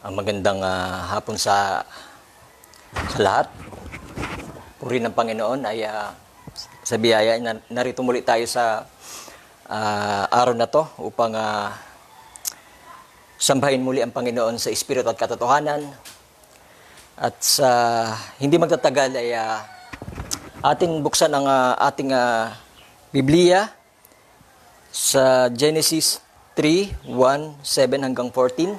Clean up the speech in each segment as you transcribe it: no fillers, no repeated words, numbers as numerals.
Ang magandang hapon sa lahat. Puri ng Panginoon ay sa biyaya. Narito muli tayo sa araw na to upang sambahin muli ang Panginoon sa Espiritu at katotohanan. At sa hindi magtatagal ay ating buksan ang ating Biblia sa Genesis 3:1-7 hanggang 14.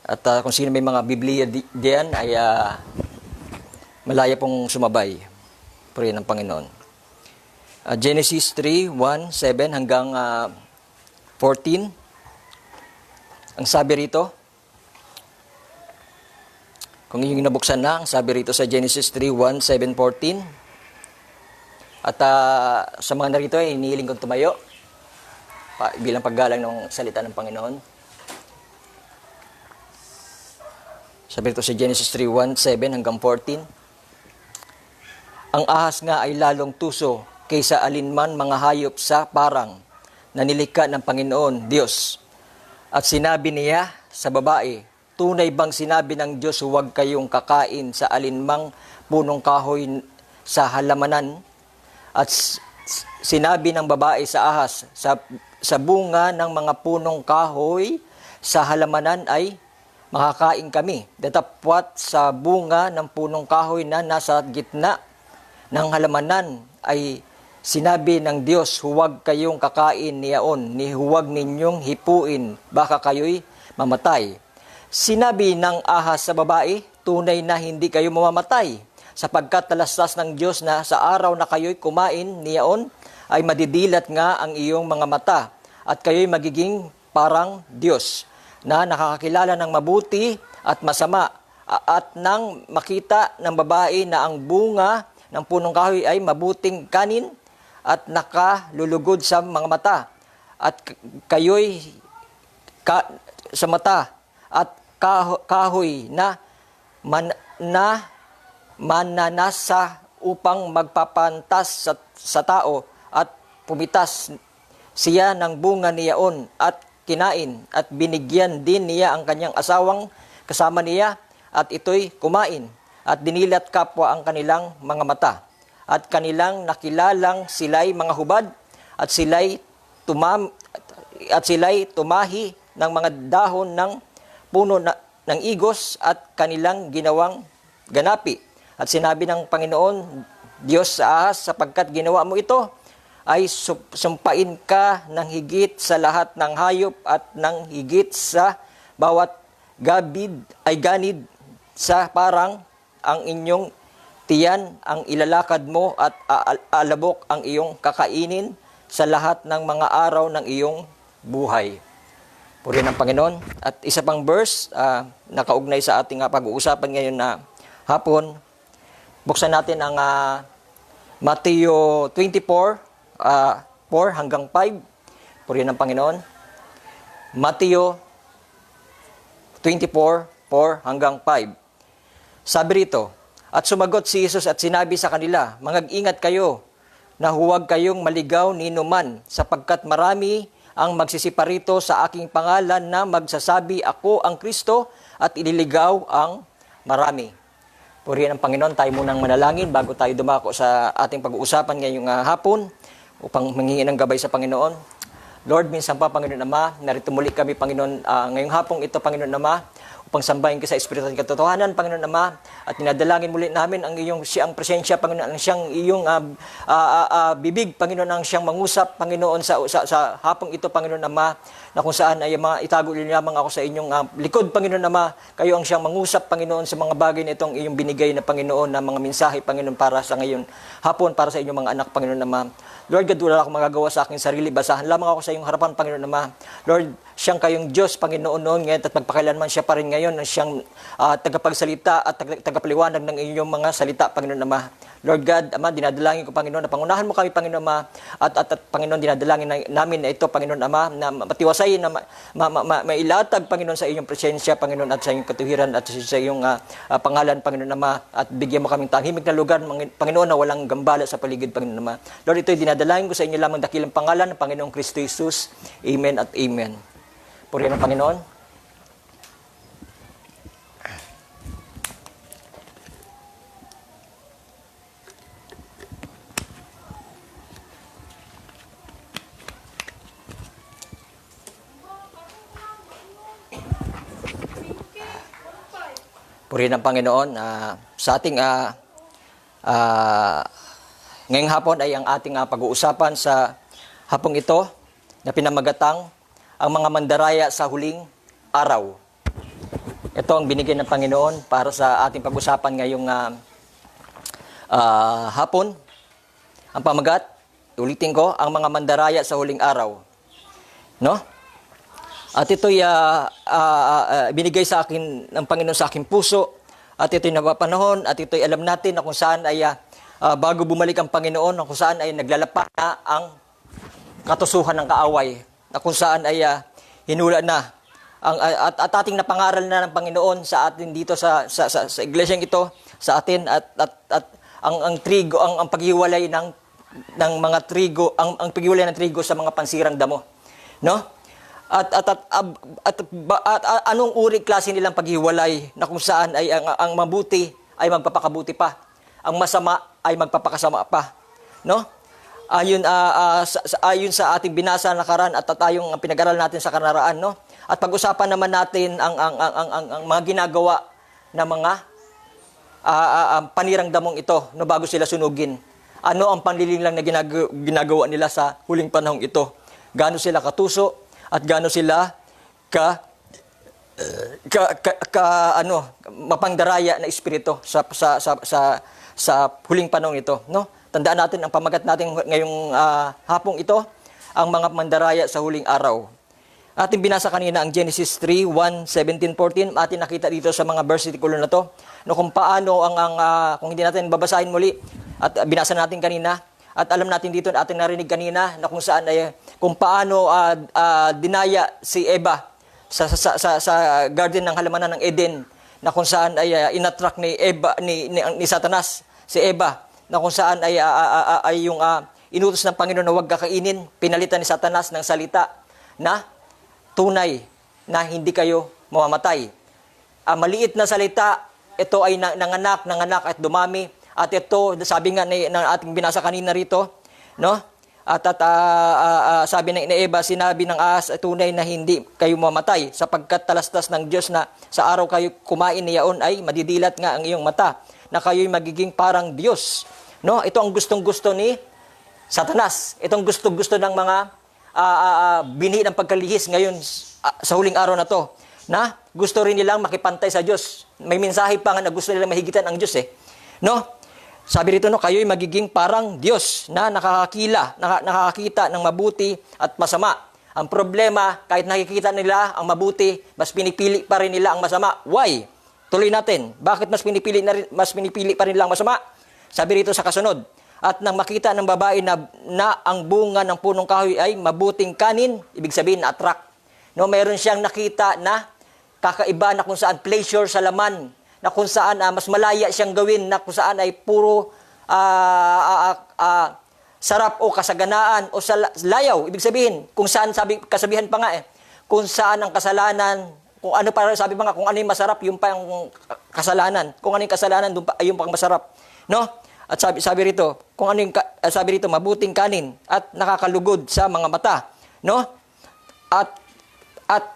At kung sino may mga Biblia diyan ay malaya pong sumabay. Puri ng Panginoon. Genesis 3:1-7 hanggang 14. Ang sabi rito, kung yung nabuksan na, ang sabi rito sa Genesis 3:1-7-14. At sa mga narito ay hinihiling kong tumayo bilang paggalang ng salita ng Panginoon. Sabi ito sa Genesis 3:1-7 hanggang 14. Ang ahas nga ay lalong tuso kaysa alinman mga hayop sa parang na nilikha ng Panginoon Diyos. At sinabi niya sa babae, tunay bang sinabi ng Diyos huwag kayong kakain sa alinmang punong kahoy sa halamanan? At sinabi ng babae sa ahas, sa bunga ng mga punong kahoy sa halamanan ay makakain kami. Datapwat sa bunga ng punong kahoy na nasa gitna ng halamanan ay sinabi ng Diyos, huwag kayong kakain niyaon, ni huwag ninyong hipuin, baka kayo'y mamatay. Sinabi ng ahas sa babae, tunay na hindi kayo mamamatay, sapagkat talastas ng Diyos na sa araw na kayo'y kumain niyaon, ay madidilat nga ang iyong mga mata, at kayo'y magiging parang Diyos, na nakakakilala ng mabuti at masama, at nang makita ng babae na ang bunga ng punong kahoy ay mabuting kanin at nakalulugod sa mga mata, at kayo'y sa mata at kahoy na mananasa upang magpapantas sa tao, at pumitas siya ng bunga niyaon at kinain, at binigyan din niya ang kanyang asawang kasama niya, at ito'y kumain, at dinilat kapwa ang kanilang mga mata, at kanilang nakilalang sila'y mga hubad, at sila'y tumahi ng mga dahon ng puno ng igos, at kanilang ginawang ganapi. At sinabi ng Panginoon Diyos sa ahas, sapagkat ginawa mo ito, ay sumpain ka ng higit sa lahat ng hayop at ng higit sa bawat ganid sa parang ang inyong tiyan ang ilalakad mo, at alabok ang iyong kakainin sa lahat ng mga araw ng iyong buhay. Puri ng Panginoon. At isa pang verse nakaugnay sa ating pag-uusapan ngayon na hapon. Buksan natin ang Mateo 24, 4 hanggang 5. Purihin ng Panginoon. Mateo 24, 4 hanggang 5. Sabi rito, at sumagot si Jesus at sinabi sa kanila, mangag-ingat kayo na huwag kayong maligaw ni numan, sapagkat marami ang magsisiparito sa aking pangalan na magsasabi ako ang Kristo, at ililigaw ang marami. Purihin ng Panginoon. Tayo munang manalangin bago tayo dumako sa ating pag-uusapan ngayong hapon, upang manghingi ng gabay sa Panginoon. Lord, minsan pa, Panginoon Ama, narito muli kami, Panginoon, ngayong hapong ito, Panginoon Ama, upang sambahin ka sa Espiritu at katotohanan, Panginoon Ama, at ninadalangin muli namin ang iyong siyang presensya, Panginoon, ang siyang iyong bibig, Panginoon, ang siyang mangusap, Panginoon, sa hapong ito, Panginoon Ama, na kung saan ay itago lamang ako sa inyong likod, Panginoon Ama, kayo ang siyang mangusap, Panginoon, sa mga bagay na itong iyong binigay na, Panginoon, na mga mensahe, Panginoon, para sa ngayon hapon, para sa inyong mga anak, Panginoon Ama. Lord God, wala akong magagawa sa aking sarili, basahan lamang ako sa iyong harapan, Panginoon Ama. Lord, siyang kayong Diyos, Panginoon, noon ngayon, at magpakailanman siya pa rin ngayon, na siyang tagapagsalita at tagapaliwanag ng inyong mga salita, Panginoon Ama. Lord God, Ama, dinadalangin ko, Panginoon, na pangunahan mo kami, Panginoon Ama, at Panginoon, dinadalangin namin na ito, Panginoon Ama, na matiwasay, na mailatag, Panginoon, sa iyong presensya, Panginoon, at sa iyong katuwiran, at sa iyong pangalan, Panginoon Ama, at bigyan mo kaming tahimik na lugar, Panginoon, na walang gambala sa paligid, Panginoon Ama. Lord, ito'y dinadalangin ko sa inyo lamang dakilang pangalan ng Panginoong Kristo Jesus. Amen at Amen. Purihan ng Panginoon. Purihin ng Panginoon. Sa ating ngayong hapon ay ang ating pag-uusapan sa hapong ito na pinamagatang ang mga mandaraya sa huling araw. Ito ang binigay ng Panginoon para sa ating pag-usapan ngayong hapon. Ang pamagat, ulitin ko, ang mga mandaraya sa huling araw. No? At ito'y binigay sa akin ng Panginoon sa aking puso. At ito'y napapanahon at ito'y alam natin na kung saan ay bago bumalik ang Panginoon, na kung saan ay naglalapa na ang katusuhan ng kaaway. Na kung saan ay hinula na at ating napangaral na ng Panginoon sa atin dito sa iglesyang ito, sa atin at ang trigo, ang paghiwalay ng mga trigo, ang paghiwalay ng trigo sa mga pansirang damo. No? At anong uri klase nilang paghiwalay na kung saan ay ang mabuti ay magpapakabuti pa, ang masama ay magpapakasama pa, no? Ayon sa ating binasa nakaraan at tayong pinag-aral natin sa kanaraan, no? At pag-usapan naman natin ang mga ginagawa ng mga panirang damong ito no bago sila sunugin. Ano ang panlilinlang na ginagawa nila sa huling panahong ito? Gaano sila katuso? At gaano sila mapangdaraya na espiritu sa huling panahon ito, no? Tandaan natin ang pamagat natin ngayong hapong ito, ang mga mandaraya sa huling araw. Ating binasa kanina ang Genesis 3, 1, 17, 14. Ating nakita dito sa mga versikulo na to, no, kung paano kung hindi natin babasahin muli at binasa natin kanina. At alam natin dito, ating narinig kanina na kung saan kung paano dinaya si Eva sa garden ng halamanan ng Eden, na kung saan ay inattract ni Satanas si Eva, na kung saan ay yung inutos ng Panginoon na huwag kakainin, pinalitan ni Satanas ng salita na tunay na hindi kayo mamamatay. Maliit na salita, ito ay nanganak at dumami. At ito, sabi nga ng ating binasa kanina rito, no? At sabi ng Eva, sinabi ng ahas, tunay na hindi kayo mamatay, sapagkat talastas ng Diyos na sa araw kayo kumain niyaon ay madidilat nga ang iyong mata, na kayo'y magiging parang Diyos. No? Ito ang gustong-gusto ni Satanas. Itong gusto-gusto ng mga binhi ng pagkalihis ngayon sa huling araw na to, na gusto rin nilang makipantay sa Diyos. May mensahe pa nga na gusto nilang mahigitan ang Diyos no? Sabi rito, no, kayo'y magiging parang Diyos na nakakakita ng mabuti at masama. Ang problema, kahit nakikita nila ang mabuti, mas pinipili pa rin nila ang masama. Why? Tuloy natin. Bakit mas pinipili pa rin nila ang masama? Sabi rito sa kasunod, at nang makita ng babae na ang bunga ng punong kahoy ay mabuting kanin, ibig sabihin na-attract. No, mayroon siyang nakita na kakaiba na kung saan pleasure sa laman, na kung saan mas malaya siyang gawin, na kung saan ay puro sarap o kasaganaan o layaw. Ibig sabihin, kung saan kasabihan pa nga kung saan ang kasalanan, kung ano para sabi pa nga, kung ano yung masarap, yung pa yung kasalanan. Kung ano yung kasalanan, yung pang masarap. No? At sabi rito, kung ano yung sabi rito, mabuting kanin at nakakalugod sa mga mata. No? At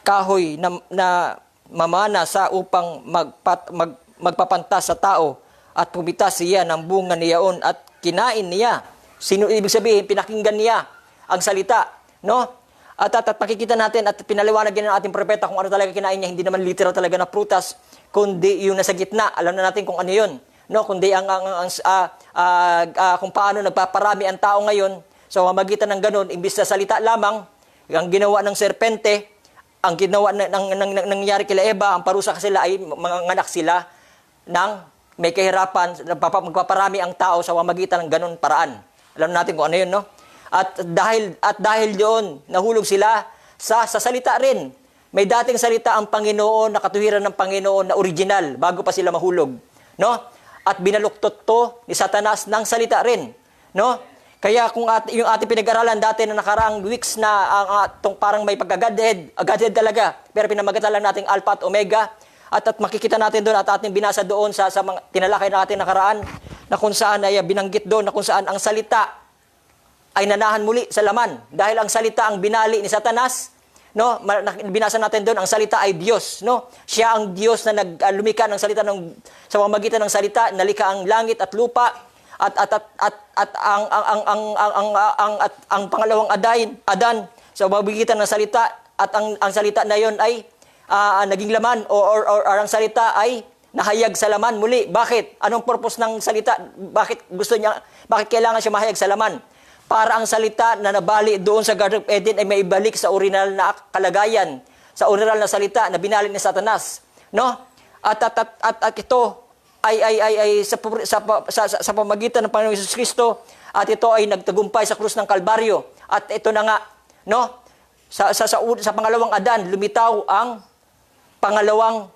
kahoy na mamana sa upang magpapantas sa tao at pumitas siya ng bunga niyaon at kinain niya. Sino ibig sabihin? Pinakinggan niya ang salita, no? At pakikita natin at pinaliwanag din ng ating propeta kung ano talaga kinain niya, hindi naman literal talaga na prutas, kundi yung nasa gitna. Alam na natin kung ano yun, no? Kundi kung paano nagpaparami ang tao ngayon sa pamamagitan ng ganun, imbis na salita lamang, ang ginawa ng serpente, ang ginawa nangyari kila Eva, ang parusa sila ay mga anak sila ng may kahirapan, magpaparami ang tao sa pamamagitan ng ganun paraan. Alam natin kung ano yun, no? At dahil doon, nahulog sila sa salita rin. May dating salita ang Panginoon, nakatuwiran ng Panginoon na original, bago pa sila mahulog, no? At binaluktot to ni Satanas ng salita rin, no? Kaya kung yung ating pinag-aralan dati na nakaraang weeks na parang may pagka-Godhead talaga, pero pinamagatan lang natin Alpha at Omega, at makikita natin doon at ating binasa doon sa mga tinalakay natin nakaraan, na kung saan ay binanggit doon, na kung saan ang salita ay nanahan muli sa laman. Dahil ang salita ang binali ni Satanas, no? Binasa natin doon, ang salita ay Diyos, no? Siya ang Diyos na lumikha ng salita sa pamamagitan ng salita, nalikha ang langit at lupa at ang pangalawang Adan sa pamamagitan ng salita at ang salita na yon ay naging laman or ang salita ay nahayag sa laman muli. Bakit? Anong purpose ng salita? Bakit kailangan siya mahayag sa laman? Para ang salita na nabali doon sa Garden of Eden ay maibalik sa original na kalagayan, sa original na salita na binalik ni Satanas, no? At ito ay sa pamagitan ng Panginoong Hesus Kristo, at ito ay nagtagumpay sa krus ng Kalbaryo. At ito na nga, no? Sa pangalawang Adan, lumitaw ang pangalawang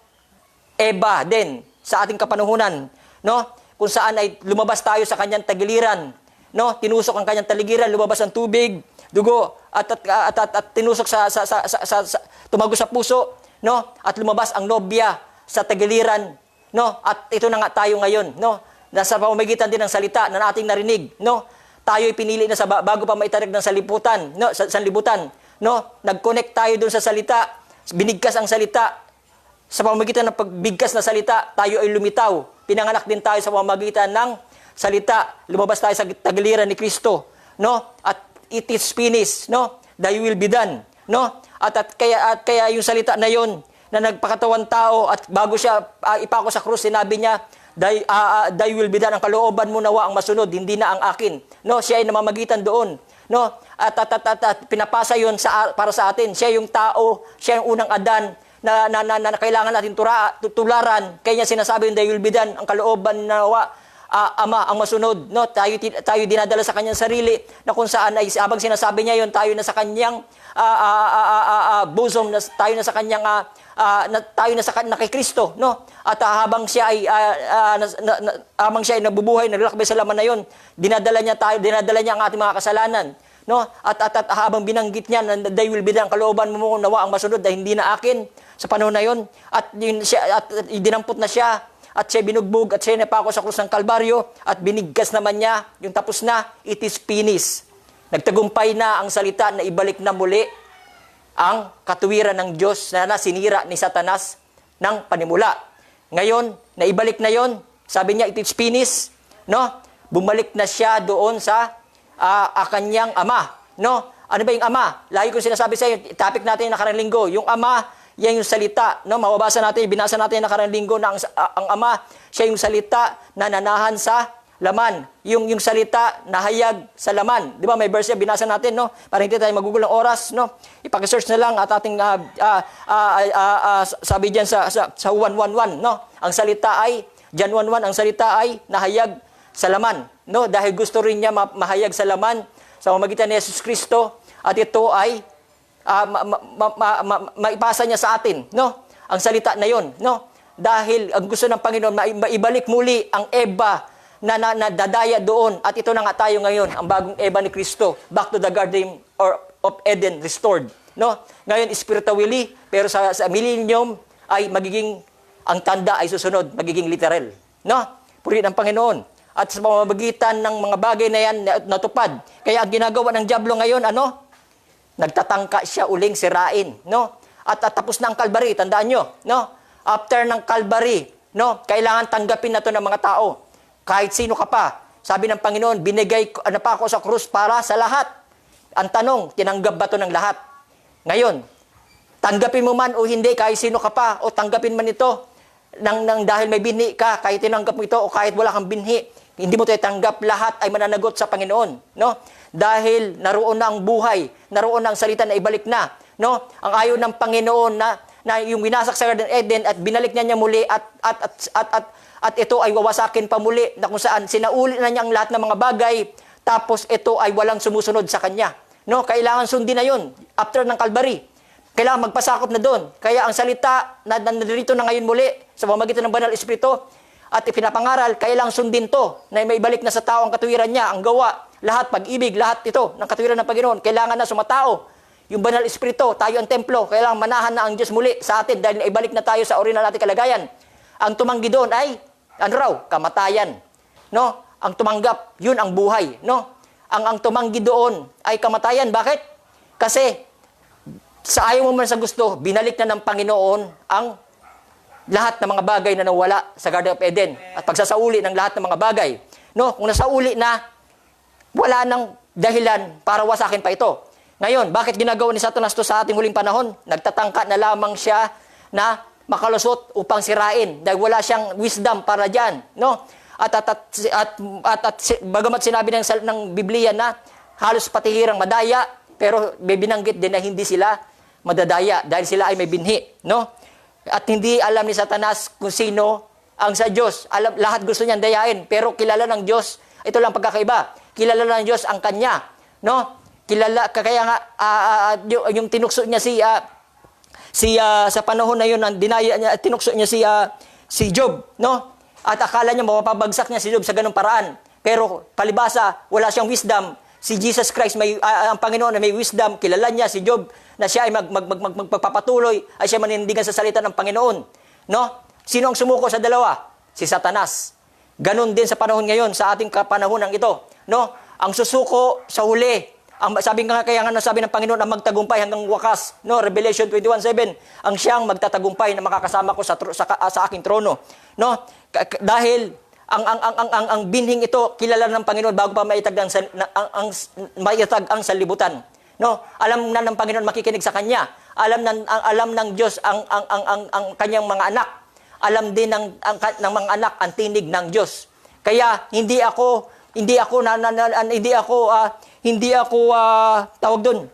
Eva din sa ating kapanuhunan, no? Kung saan ay lumabas tayo sa kanyang tagiliran, no? Tinusok ang kanyang taligiran, lumabas ang tubig, dugo, at tinusok tumagos sa puso, no? At lumabas ang nobya sa tagiliran, no? At ito na nga tayo ngayon, no? Nasa pamamagitan din ng salita na ating narinig, no? Tayo'y pinili na bago pa maitarag ng saliputan, no? Sa sanlibutan, no? Nag-connect tayo dun sa salita, binigkas ang salita. Sa pamamagitan ng pagbigkas na salita, tayo ay lumitaw. Pinanganak din tayo sa pamamagitan ng salita. Lumabas tayo sa tagiliran ni Kristo, no? At it is finished, no? Thy will be done, no? At kaya yung salita na yon na nagpakatawan tao at bago siya ipako sa krus, sinabi niya, thy will be done, ang kalooban mo nawa ang masunod, hindi na ang akin, no? Siya ay namamagitan doon, no? At pinapasa yon para sa atin. Siya yung tao, siya yung unang Adan na kailangan natin tularan. Kaya niya sinasabi yung thy will be done, ang kalooban nawa Ama ang masunod, no? Tayo dinadala sa kanyang sarili na kung saan ay habang sinasabi niya yon, tayo na sa kanyang bosom, tayo na sa kanyang tayo na kay Kristo, no? At habang siya ay nabubuhay, naglalakbay sa laman na yon, dinadala niya ang ating mga kasalanan, no? At habang binanggit niya na thy will be done, kalooban mo nawa ang masunod na hindi na akin sa panahon na yon, at dinampot na siya. At siya binugbog at siya napako sa krus ng Kalbaryo at binigkas naman niya yung tapos na, it is finished. Nagtagumpay na ang salita na ibalik na muli ang katuwiran ng Diyos na sinira ni Satanas ng panimula. Ngayon, naibalik na yon, sabi niya it is finished, no? Bumalik na siya doon sa kanyang ama, no? Ano ba yung ama? Lagi ko sinasabi sa iyo, topic natin yung nakarang linggo, yung ama. Yan yung salita, no? Mababasa natin, binasa natin nakarang linggo na ang ama, siya yung salita na nanahan sa laman. Yung salita na hayag sa laman. Di ba? May verse yan, binasa natin, no? Para hindi tayo magugol ng oras, no? Ipakisearch na lang at ating sabi diyan sa 1:1:1, no? Ang salita ay, John 1:1, ang salita ay nahayag sa laman, no? Dahil gusto rin niya mahayag sa laman sa pamamagitan ni Jesus Kristo, at ito ay maipasa niya sa atin, no? Ang salita na yon, no? Dahil ang gusto ng Panginoon maibalik muli ang Eva na dadaya doon, at ito na nga tayo ngayon, ang bagong Eva ni Kristo, back to the Garden of Eden restored, no? Ngayon spiritually, pero sa millennium ay magiging ang tanda ay susunod, magiging literal, no? Purihin ang Panginoon. At sa pamamagitan ng mga bagay na yan natupad. Kaya ang ginagawa ng dyablo ngayon, ano? Nagtatangka siya uling sirain, no? At tapos na ang Calvary, tandaan nyo, no? After ng Calvary, no? Kailangan tanggapin na to ng mga tao. Kahit sino ka pa. Sabi ng Panginoon, binigay pa ako sa krus para sa lahat. Ang tanong, tinanggap ba to ng lahat? Ngayon, tanggapin mo man o hindi, kahit sino ka pa, o tanggapin man ito, dahil may binhi ka, kahit tinanggap mo ito, o kahit wala kang binhi, hindi mo tayo tanggap, lahat ay mananagot sa Panginoon, no? Dahil naroon na ang buhay, naroon na ang salita na ibalik na, no? Ang ayaw ng Panginoon na yung winasak sa Garden of Eden at binalik niya muli at ito ay wawasakin pa muli, na kung saan sinauli na niya ang lahat ng mga bagay, tapos ito ay walang sumusunod sa kanya, no? Kailangan sundin na yun after ng Calvary. Kailangan magpasakop na doon. Kaya ang salita na narito na ngayon muli sa pamamagitan ng Banal Espiritu at ipinapangaral, kailangan sundin to na may ibalik na sa tao ang katuwiran niya, ang gawa, lahat, pag-ibig, lahat ito ng katuwiran ng Panginoon. Kailangan na sumatao yung Banal Espiritu, tayo ang templo, kailangan manahan na ang Diyos muli sa atin dahil naibalik na tayo sa original nating kalagayan. Ang tumanggi doon ay, ano raw? Kamatayan. No? Ang tumanggap, yun ang buhay. No? Ang tumanggi doon ay kamatayan. Bakit? Kasi sa ayaw mo man sa gusto, binalik na ng Panginoon ang lahat ng mga bagay na nawala sa Garden of Eden at pagsasauli ng lahat ng mga bagay. No, kung nasauli na, wala nang dahilan para wasakin pa ito. Ngayon, bakit ginagawa ni Satanas to sa ating huling panahon? Nagtatangka na lamang siya na makalusot upang sirain dahil wala siyang wisdom para diyan, no? At bagamat sinabi ng Biblia na halos patihirang madaya, pero may binanggit din na hindi sila madadaya dahil sila ay may binhi, no? At hindi alam ni Satanas kung sino ang sa Diyos. Lahat gusto niyang dayain, pero kilala ng Diyos. Ito lang pagkakaiba. Kilala ng Diyos ang kanya, no? Kilala, kaya nga yung tinukso niya sa panahon na yun, dinaya niya, tinukso niya si Job, no? At akala niya mapapabagsak niya si Job sa ganung paraan. Pero palibasa, wala siyang wisdom. Si Jesus Christ, ang Panginoon na may wisdom, kilala niya si Job na siya ay magpapatuloy, ay siya manindigan sa salita ng Panginoon. No? Sino ang sumuko sa dalawa? Si Satanas. Ganon din sa panahon ngayon, sa ating kapanahonang ito. No? Ang susuko sa huli. Sabi ng Panginoon, ang magtagumpay hanggang wakas. No? Revelation 21:7, ang siyang magtatagumpay na makakasama ko sa aking trono. No? Dahil ang binhing ito kilala ng Panginoon bago pa maitag ang sanlibutan. No, alam na ng Panginoon makikinig sa kanya. Alam ng Diyos ang kanyang mga anak. Alam din ng mga anak ang tinig ng Diyos. Kaya hindi ako tawag doon.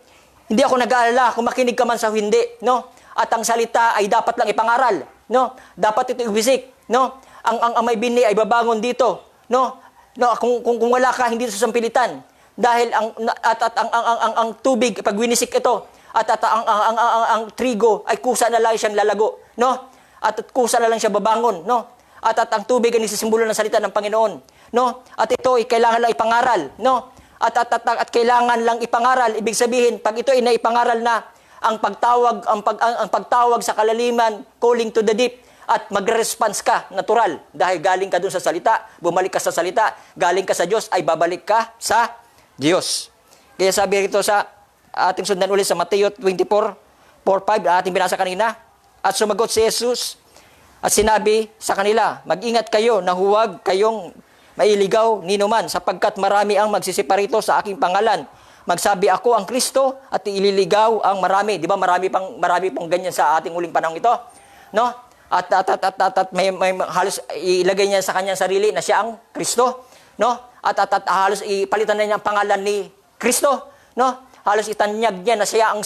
Hindi ako nag-aalala kung makinig ka man sa hindi, no? At ang salita ay dapat lang ipangaral, no? Dapat ito ibisik, no? Ang may bini ay babangon dito, no? No, kung wala ka hindi susampilitan dahil ang tubig pag winisik ito at ang trigo ay kusa na lang siyang lalago, no? At kusa na lang siya babangon, no? At ang tubig ay nisisimbolo ng salita ng Panginoon, no? At ito ay kailangan lang ipangaral, no? At kailangan lang ipangaral, ibig sabihin pag ito ay naipangaral na ang pagtawag sa kalaliman, calling to the deep, at magre-response ka, natural. Dahil galing ka dun sa salita, bumalik ka sa salita, galing ka sa Diyos, ay babalik ka sa Diyos. Kaya sabi rito sa ating sundan ulit sa Mateo 24:4-5, ating binasa kanina, at sumagot si Jesus at sinabi sa kanila, mag-ingat kayo na huwag kayong mailigaw ni numan, sapagkat marami ang magsisiparito sa aking pangalan. Magsabi ako ang Kristo at ililigaw ang marami. Di ba marami pang ganyan sa ating uling panahon ito? No? At may halos ilagay niya sa kanyang sarili na siya ang Kristo, no? At halos ipalitan na niya ang pangalan ni Kristo, no? Halos itanyag niya na siya ang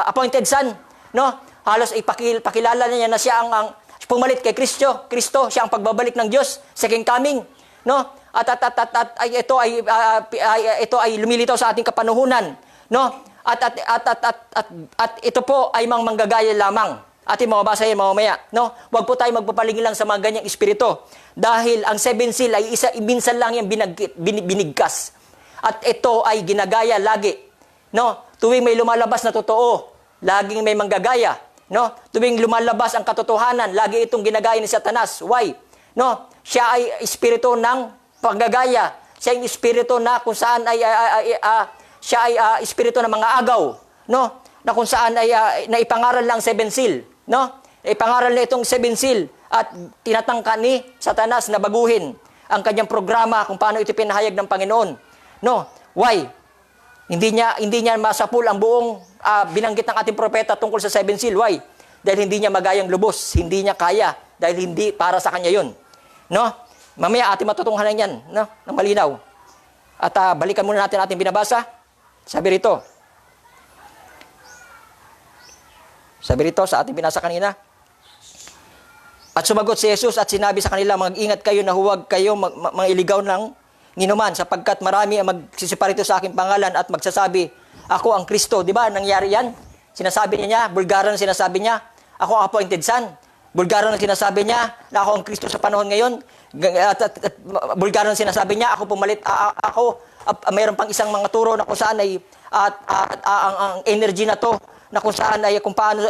appointed son, no? Halos ipakilala niya na siya ang pumalit kay Kristo, siya ang pagbabalik ng Diyos, second coming, no? At ito ay lumilitaw sa ating kapanuhunan, no? At ito po ay manggagaya lamang. Ating mababasa yan mamaya, no? Huwag po tayo magpapalingin lang sa mga ganyang espiritu. Dahil ang seven seal ay minsan lang yan binigkas. At ito ay ginagaya lagi, no? Tuwing may lumalabas na totoo, laging may manggagaya, no? Tuwing lumalabas ang katotohanan, lagi itong ginagaya ni Satanas. Why? No? Siya ay espiritu ng paggagaya. Siya ay espiritu na kung saan siya ay espiritu ng mga agaw, no? Na kung saan ay naipangaral lang seven seal. No? Ipangaral na itong seven seal at tinatangka ni Satanas na baguhin ang kanyang programa kung paano ito pinahayag ng Panginoon. No? Why? Hindi niya masapul ang buong binanggit ng ating propeta tungkol sa seven seal. Why? Dahil hindi niya magayang lubos, hindi niya kaya, dahil hindi para sa kanya yun. No? Mamaya ating matutunghanan yan, no? Ng malinaw. At balikan muna natin ating binabasa. Sabi rito sa ating binasa kanina. At sumagot si Jesus at sinabi sa kanila, mag-ingat kayo na huwag kayo mailigaw ng ninuman, sapagkat marami ang magsisiparito sa aking pangalan at magsasabi, ako ang Kristo. Di ba? Nangyari yan? Sinasabi niya, bulgaran na sinasabi niya, ako ang appointed son. Bulgaran na sinasabi niya na ako ang Kristo sa panahon ngayon. Bulgaran na sinasabi niya, ako pumalit, mayroon pang isang mga turo na kung saan ay ang energy na to, na kung saan ay kung paano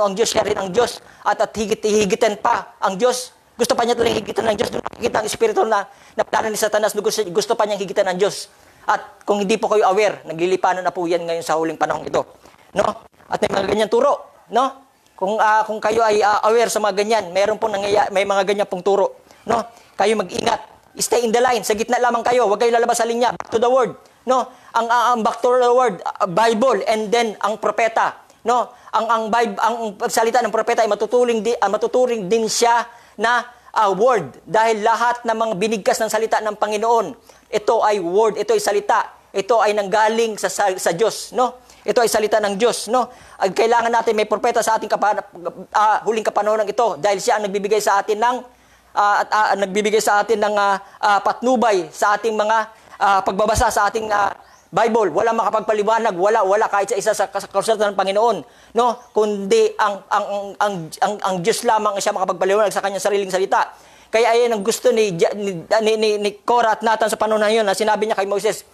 ang Diyos, siya rin ang Diyos, at higitan pa ang Diyos. Gusto pa niya tuloy higitan ng Diyos. Nakikita ang espiritu na plano ni Satanas, gusto pa niyang higitan ng Diyos. At kung hindi po kayo aware, naglilipanan na po yan ngayon sa huling panahon ito. No? At may mga ganyan turo, no? Kung kayo ay aware sa mga ganyan, may mga ganyan pong turo, no? Kayo mag-ingat. Stay in the line. Sa gitna lamang kayo. Huwag kayo lalabas sa linya. Back to the word, no? Ang back to the word, Bible, and then ang propeta, no? Ang pagsalita ng propeta ay matuturing din siya na word, dahil lahat ng mga binigkas ng salita ng Panginoon, ito ay word, ito ay salita, ito ay nanggaling sa Diyos, no? Ito ay salita ng Diyos, no? Kailangan natin may propeta sa ating huling kapanahon ito, dahil siya ang nagbibigay sa atin ng patnubay sa ating mga pagbabasa sa ating Bible. Wala makapagpaliwanag, wala kahit sa isa sa kasulatan ng Panginoon, no? Kundi ang Diyos lamang siya makapagpaliwanag sa kanyang sariling salita. Kaya ayan ang gusto ni Korah at Nathan sa panahon na yun, na sinabi niya kay Moses,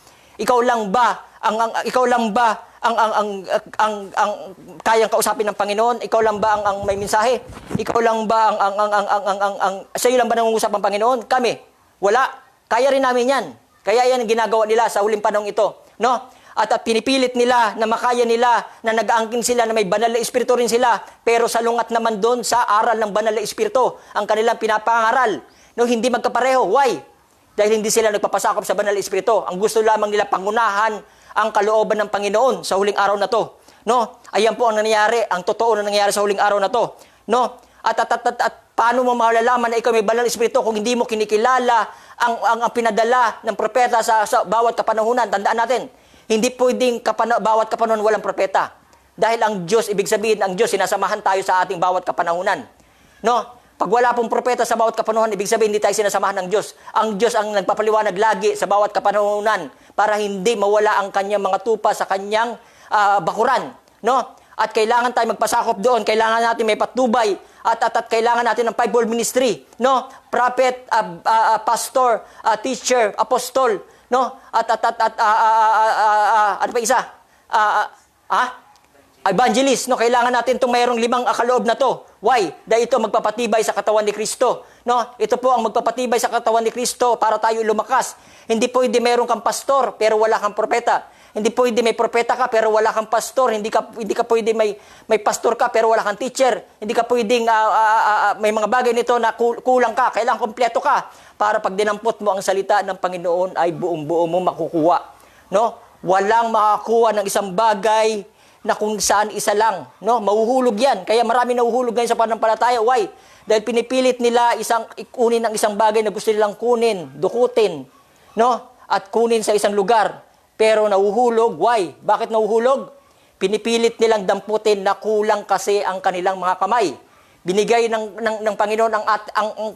ikaw lang ba ang kayang kausapin ng Panginoon? Ikaw lang ba ang may mensahe? Ikaw lang ba sa'yo lang ba nangungusap ang Panginoon? Kami, wala. Kaya rin namin yan. Kaya yan ang ginagawa nila sa huling panahon ito, no? At pinipilit nila na makaya nila, na nag-aangkin sila na may banal na espiritu rin sila, pero salungat naman doon sa aral ng banal na espiritu ang kanilang pinapangaral, no? Hindi magkapareho. Why? Dahil hindi sila nagpapasakop sa banal na espiritu. Ang gusto lamang nila pangunahan ang kalooban ng Panginoon sa huling araw na to, no? Ayan po ang nangyayari, ang totoo na nangyayari sa huling araw na to, no? At paano mo malalaman na ikaw may banal na espiritu kung hindi mo kinikilala ang pinadala ng propeta sa bawat kapanahunan? Tandaan natin, hindi pwedeng bawat kapanahunan walang propeta. Dahil ang Diyos, ibig sabihin, ang Diyos, sinasamahan tayo sa ating bawat kapanahunan, no? Pag wala pong propeta sa bawat kapanahunan, ibig sabihin, hindi tayo sinasamahan ng Diyos. Ang Diyos ang nagpapaliwanag lagi sa bawat kapanahunan para hindi mawala ang kanyang mga tupa sa kanyang bakuran, no? At kailangan tayo magpasakop doon. Kailangan natin may patnubay at kailangan natin ng fivefold ministry, no? Prophet, pastor, teacher, apostol, no? Ano pa isa? Evangelist, no? Kailangan natin itong mayroong 5 kaloob na to. Why? Dahil ito magpapatibay sa katawan ni Kristo, no? Ito po ang magpapatibay sa katawan ni Kristo para tayo lumakas. Hindi pwede mayroon kang pastor pero wala kang propeta. Hindi pwede may propeta ka pero wala kang pastor. Hindi ka pwede may pastor ka pero wala kang teacher. Hindi ka pwedeng may mga bagay nito na kulang ka. Kailangan kompleto ka para pag dinampot mo ang salita ng Panginoon ay buong-buo mo makukuha, no? Walang makakuha ng isang bagay na kung saan isa lang, no? Mahuhulog yan. Kaya marami nahuhulog ngayon sa pananampalataya. Why? Dahil pinipilit nila kunin ang isang bagay na gusto nilang kunin, dukutin, no? At kunin sa isang lugar. Pero nahuhulog. Why? Bakit nahuhulog? Pinipilit nilang damputin na kulang kasi ang kanilang mga kamay. Binigay ng Panginoon ang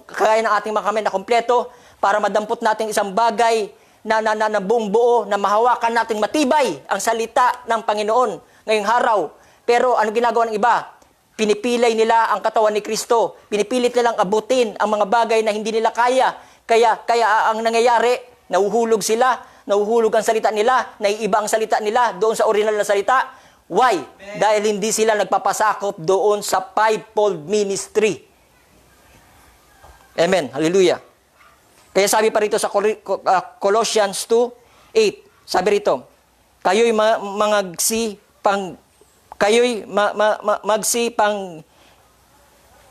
kagaya ng ating mga kamay na kompleto para madampot natin isang bagay na buong buo, na mahawakan nating matibay ang salita ng Panginoon ngayong araw. Pero ano ginagawa ng iba? Pinipilay nila ang katawan ni Kristo. Pinipilit nilang abutin ang mga bagay na hindi nila kaya. Kaya ang nangyayari, nahuhulog sila, nahuhulog ang salita nila, naiiba ang salita nila doon sa original na salita. Why? Amen. Dahil hindi sila nagpapasakop doon sa fivefold ministry. Amen. Hallelujah. Kaya sabi pa rito sa Colossians 2:8, sabi rito, kayo'y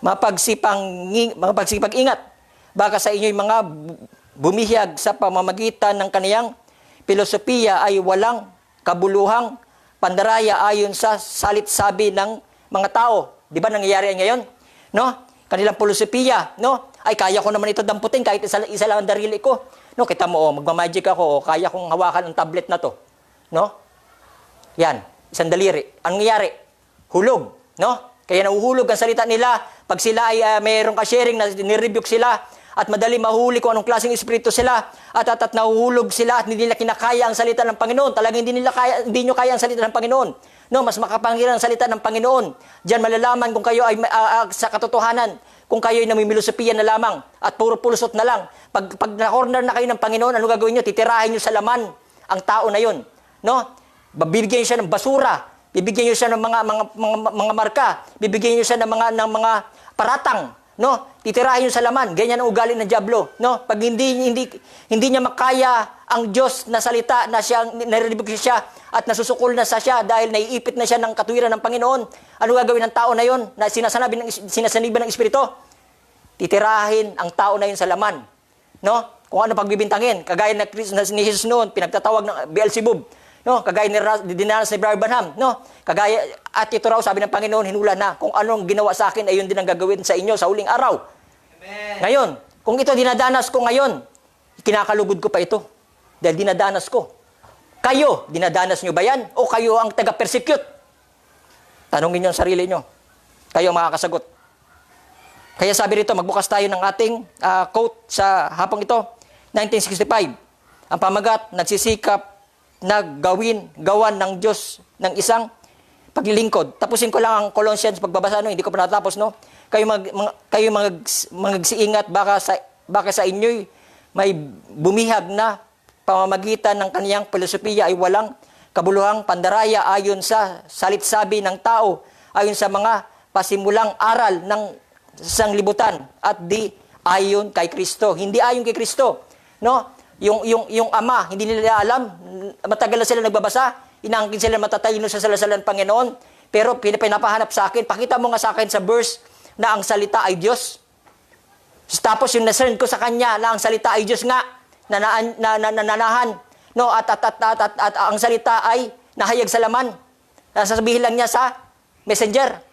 mapagsipag-ingat. Baka sa inyo'y mga bumihiyag sa pamamagitan ng kaniyang filosofiya ay walang kabuluhang pandaraya ayon sa salit-sabi ng mga tao. Di ba nangyayari ngayon? No? Kanilang filosofiya, no? Ay, kaya ko naman ito damputin kahit isa lang ang darili ko. No, kita mo, magmamagic ako, kaya kong hawakan ang tablet na to. No? Yan, isang daliri. Ang nangyayari? Hulog, no? Kaya nahuhulog ang salita nila. Pag sila ay mayroong ka-sharing na nirebuke sila, at madali mahuli kung anong klaseng espiritu sila, at nahuhulog sila at hindi nila kinakaya ang salita ng Panginoon. Talagang hindi nyo kaya ang salita ng Panginoon. No, mas makapangyarihan ang salita ng Panginoon. Diyan malalaman kung kayo ay sa katotohanan, kung kayo ay namimilosopiya na lamang at puro pulusot na lang. Pag na-corner na kayo ng Panginoon, ano gagawin nyo? Titirahin nyo sa laman ang tao na yun. No? Bibigyan nyo siya ng basura, bibigyan nyo siya ng mga marka, bibigyan nyo siya ng mga paratang, no? Titirahin yung sa laman. Ganyan ang ugali ng dyablo, no? Pag hindi niya makaya ang Diyos na salita na siya naririnig siya at nasusukol na sa siya dahil naiipit na siya ng katuwiran ng Panginoon, ano gagawin ng tao na yon na sinasaniban ng Espiritu? Titirahin ang tao na yun sa laman, no? Kung ano pagbibintangin, kagaya ni Jesus noon, pinagtatawag ng Beelzebub, no? Kagaya ni dinanas ni Brother Branham, no? Kagaya, at ito raw, sabi ng Panginoon, hinula na, kung anong ginawa sa akin, ay yun din ang gagawin sa inyo sa huling araw. Amen. Ngayon, kung ito dinadanas ko ngayon, kinakalugod ko pa ito. Dahil dinadanas ko. Kayo, dinadanas nyo ba yan? O kayo ang taga-persecute? Tanungin nyo ang sarili nyo. Kayo ang makakasagot. Kaya sabi rito, magbukas tayo ng ating quote sa hapong ito, 1965. Ang pamagat, nagsisikap na gawan ng Diyos ng isang paglilingkod. Tapusin ko lang ang Colossians pagbabasa, no? Hindi ko pa natapos, no? Kayo magsiingat baka sa inyo'y may bumihag na pamamagitan ng kaniyang filosofiya ay walang kabuluhang pandaraya ayon sa salitsabi ng tao, ayon sa mga pasimulang aral ng sanglibutan at di ayon kay Kristo. Hindi ayon kay Kristo, no? Yung ama, hindi nila alam, matagal na sila nagbabasa, inaangkin sila matatalino sa salasalan ng Panginoon, pero pinapahanap sa akin, pakita mo nga sa akin sa verse na ang salita ay Diyos. Tapos yung nasend ko sa kanya na ang salita ay Diyos nga, nananahan, no? At ang salita ay nahayag sa laman. Sasabihin lang niya sa messenger.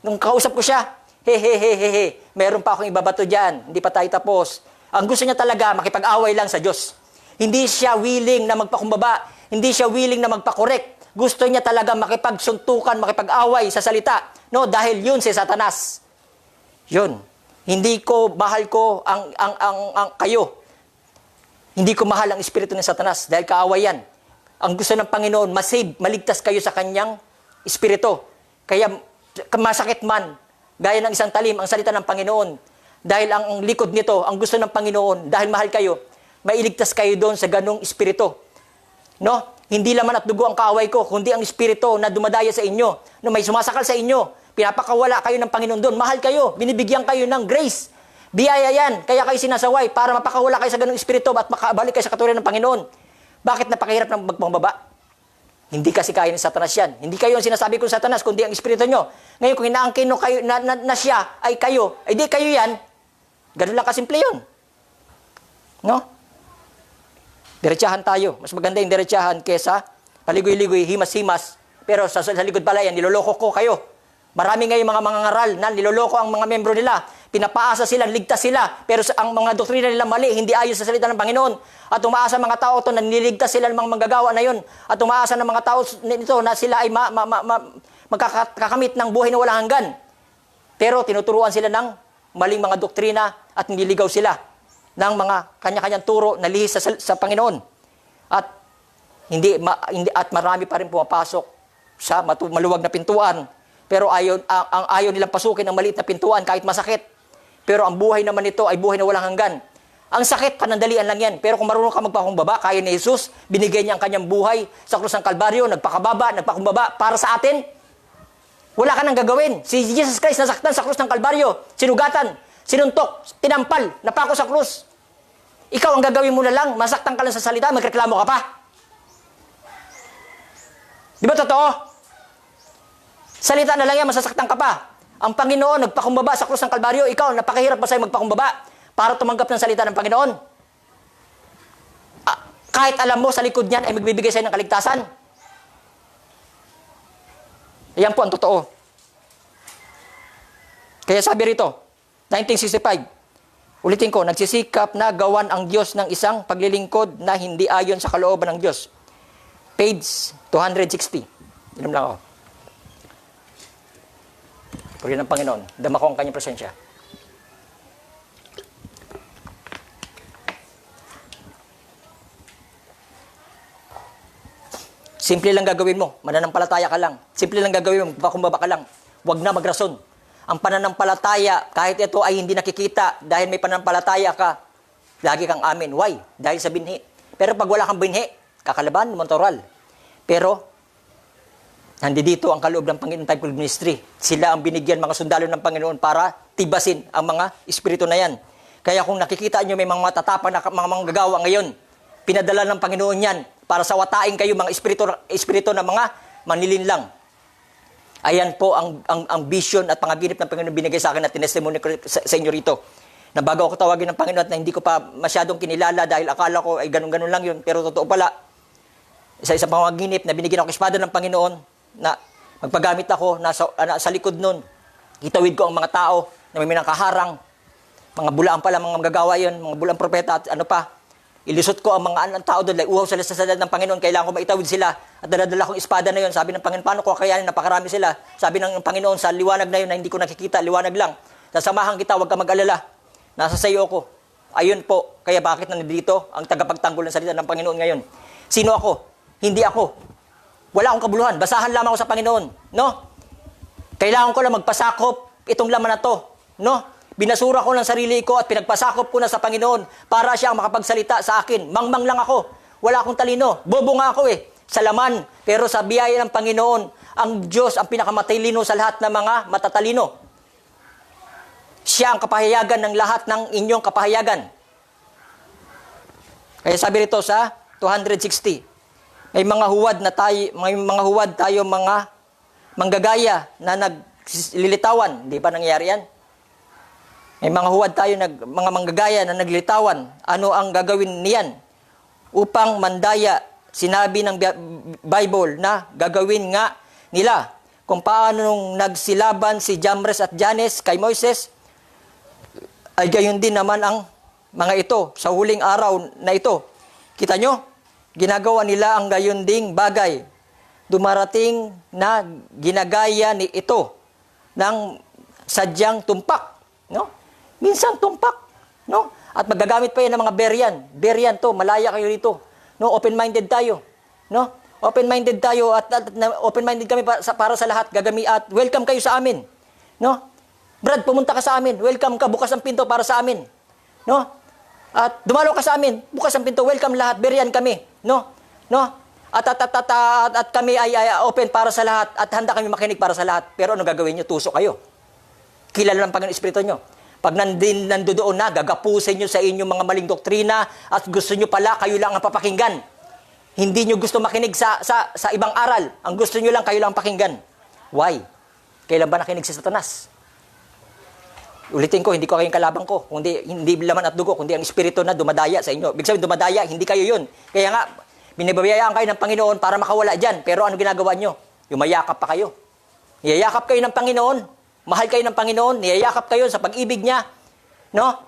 Nung kausap ko siya, he, meron pa akong ibabato dyan, hindi pa tayo tapos. Ang gusto niya talaga, makipag-away lang sa Diyos. Hindi siya willing na magpakumbaba. Hindi siya willing na magpakorek. Gusto niya talaga makipagsuntukan, makipag-away sa salita. No, dahil yun si Satanas. Yun. Hindi ko, mahal ko ang kayo. Hindi ko mahal ang espiritu ng Satanas dahil kaaway yan. Ang gusto ng Panginoon, masave, maligtas kayo sa kanyang espiritu. Kaya masakit man, gaya ng isang talim, ang salita ng Panginoon. Dahil ang likod nito, ang gusto ng Panginoon, dahil mahal kayo, mailigtas kayo doon sa ganong espiritu. No? Hindi laman at dugo ang kaaway ko, kundi ang espiritu na dumadaya sa inyo, no, may sumasakal sa inyo, pinapakawala kayo ng Panginoon doon, mahal kayo, binibigyan kayo ng grace. Biyaya yan, kaya kayo sinasaway para mapakawala kayo sa ganong espiritu at makabalik kayo sa katuwiran ng Panginoon. Bakit napakahirap ng magpambaba? Hindi kasi kaya ni Satanas yan. Hindi kayo ang sinasabi ko Satanas, kundi ang espiritu nyo. Ngayon, kung inaangkin no kayo, na siya ay kayo, ay di kayo yan, ganun lang kasimple yun. No? Diretsahan tayo. Mas maganda yung diretsahan kesa paligoy-ligoy, himas-himas. Pero sa likod pala yan, niloloko ko kayo. Marami ngayon mga mangangaral na niloloko ang mga membro nila. Pinapaasa sila, ligtas sila. Pero ang mga doktrina nila mali, hindi ayon sa salita ng Panginoon. At umaasa mga tao ito na niligtas sila ng mga manggagawa na yun. At umaasa ng mga tao nito na sila ay magkakamit ng buhay na walang hanggan. Pero tinuturuan sila ng maling mga doktrina at nililigaw sila ng mga kanya-kanyang turo na lihis sa Panginoon. At marami pa rin pumapasok sa maluwag na pintuan. Pero ayaw nilang pasukin ang maliit na pintuan kahit masakit. Pero ang buhay naman nito ay buhay na walang hanggan. Ang sakit, panandalian lang yan. Pero kung marunong ka magpakumbaba, kaya ni Jesus, binigay niya ang kanyang buhay sa krus ng Kalbaryo, nagpakumbaba para sa atin. Wala ka nang gagawin. Si Jesus Christ nasaktan sa krus ng Kalbaryo, sinugatan, sinuntok, tinampal, napako sa krus. Ikaw ang gagawin mo na lang, masaktan ka lang sa salita, magreklamo ka pa. Di ba totoo? Salita na lang yan, masasaktan ka pa. Ang Panginoon, nagpakumbaba sa krus ng Kalbaryo, ikaw, napakahirap ba sa'yo magpakumbaba para tumanggap ng salita ng Panginoon? Kahit alam mo, sa likod niyan ay magbibigay sa'yo ng kaligtasan. Yan po ang totoo. Kaya sabi rito, 1965, ulitin ko, nagsisikap na gawan ang Diyos ng isang paglilingkod na hindi ayon sa kalooban ng Diyos. Page 260. Inom lang ako. Pagyan ng Panginoon, dama ko ang kanyang presensya. Simple lang gagawin mo, mananampalataya ka lang. Simple lang gagawin mo, magpakumbaba ka lang. Huwag na magrason. Ang pananampalataya, kahit ito ay hindi nakikita, dahil may pananampalataya ka, lagi kang amin. Why? Dahil sa binhi. Pero pag wala kang binhi, kakalaban, motoral. Pero, Nandito ang kaloob ng Panginoon Fivefold Ministry. Sila ang binigyan mga sundalo ng Panginoon para tibasin ang mga espiritu na yan. Kaya kung nakikita nyo may mga matatapang na mga manggagawa ngayon, pinadala ng Panginoon yan para sawatain kayo mga espiritu na mga manilinlang. Ayan po ang vision at pangaginip ng Panginoon binigay sa akin at tinestimony ko sa inyo rito. Na bago ako tawagin ng Panginoon at na hindi ko pa masyadong kinilala dahil akala ko ay ganun-ganun lang yun. Pero totoo pala, sa isang pangaginip na binigyan ako espada ng Panginoon na magpagamit ako sa likod nun. Itawid ko ang mga tao na may minangkaharang. Mga bulaan pala, mga manggagawa yun, mga bulaan propeta at ano pa. Ilusot ko ang mga tao doon, uhaw sila sa salad ng Panginoon, kailangan ko maitawid sila. At daladala kong espada na yun, sabi ng Panginoon, paano ko kakayanin, napakarami sila. Sabi ng Panginoon, sa liwanag na yun na hindi ko nakikita, liwanag lang. Sasamahan kita, huwag ka mag-alala. Nasa sayo ako. Ayun po, kaya bakit nandito ang tagapagtanggol ng salita ng Panginoon ngayon? Sino ako? Hindi ako. Wala akong kabuluhan, basahan lamang ako sa Panginoon. No? Kailangan ko lang magpasakop itong laman na to. No? Binasura ko ng sarili ko at pinagpasakop ko na sa Panginoon para siya ang makapagsalita sa akin. Mangmang lang ako. Wala akong talino. Bobo nga ako sa laman. Pero sa biyaya ng Panginoon, ang Diyos ang pinakamatalino sa lahat ng mga matatalino. Siya ang kapahayagan ng lahat ng inyong kapahayagan. Kaya sabi rito sa 260, may mga huwad tayo mga manggagaya na naglilitawan. Hindi pa nangyayari yan? May mga huwad tayo, mga manggagaya na naglilitawan. Ano ang gagawin niyan? Upang mandaya, sinabi ng Bible na gagawin nga nila. Kung paano nung nagsilaban si Jambres at Janes kay Moises, ay gayon din naman ang mga ito sa huling araw na ito. Kita nyo? Ginagawa nila ang gayon ding bagay. Dumarating na ginagaya ni ito ng sadyang tumpak. No? Minsan tumpak. No? At magagamit pa yan ng mga beryan. Beryan to, malaya kayo rito. No? Open-minded tayo. No? Open-minded tayo at open-minded kami para sa lahat. At welcome kayo sa amin. No? Brad, pumunta ka sa amin. Welcome ka, bukas ang pinto para sa amin. No? At dumalo ka sa amin, bukas ang pinto, welcome lahat, beryan kami. No? No? At kami ay open para sa lahat at handa kami makinig para sa lahat. Pero ano gagawin nyo? Tusok kayo. Kilala ng Panginoon Espiritu nyo. Pag nandoon na, gagapusin nyo sa inyong mga maling doktrina at gusto nyo pala, kayo lang ang papakinggan. Hindi nyo gusto makinig sa ibang aral. Ang gusto nyo lang, kayo lang pakinggan. Why? Kailan ba nakinig si Satanas? Ulitin ko, hindi ko kayong kalabang ko. Hindi laman at dugo, kundi ang Espiritu na dumadaya sa inyo. Ibig sabihin, dumadaya, hindi kayo yun. Kaya nga, binibabayaan kayo ng Panginoon para makawala dyan. Pero ano ginagawa nyo? Yumayakap pa kayo. Niyayakap kayo ng Panginoon. Mahal kayo ng Panginoon. Niyayakap kayo sa pag-ibig niya. No?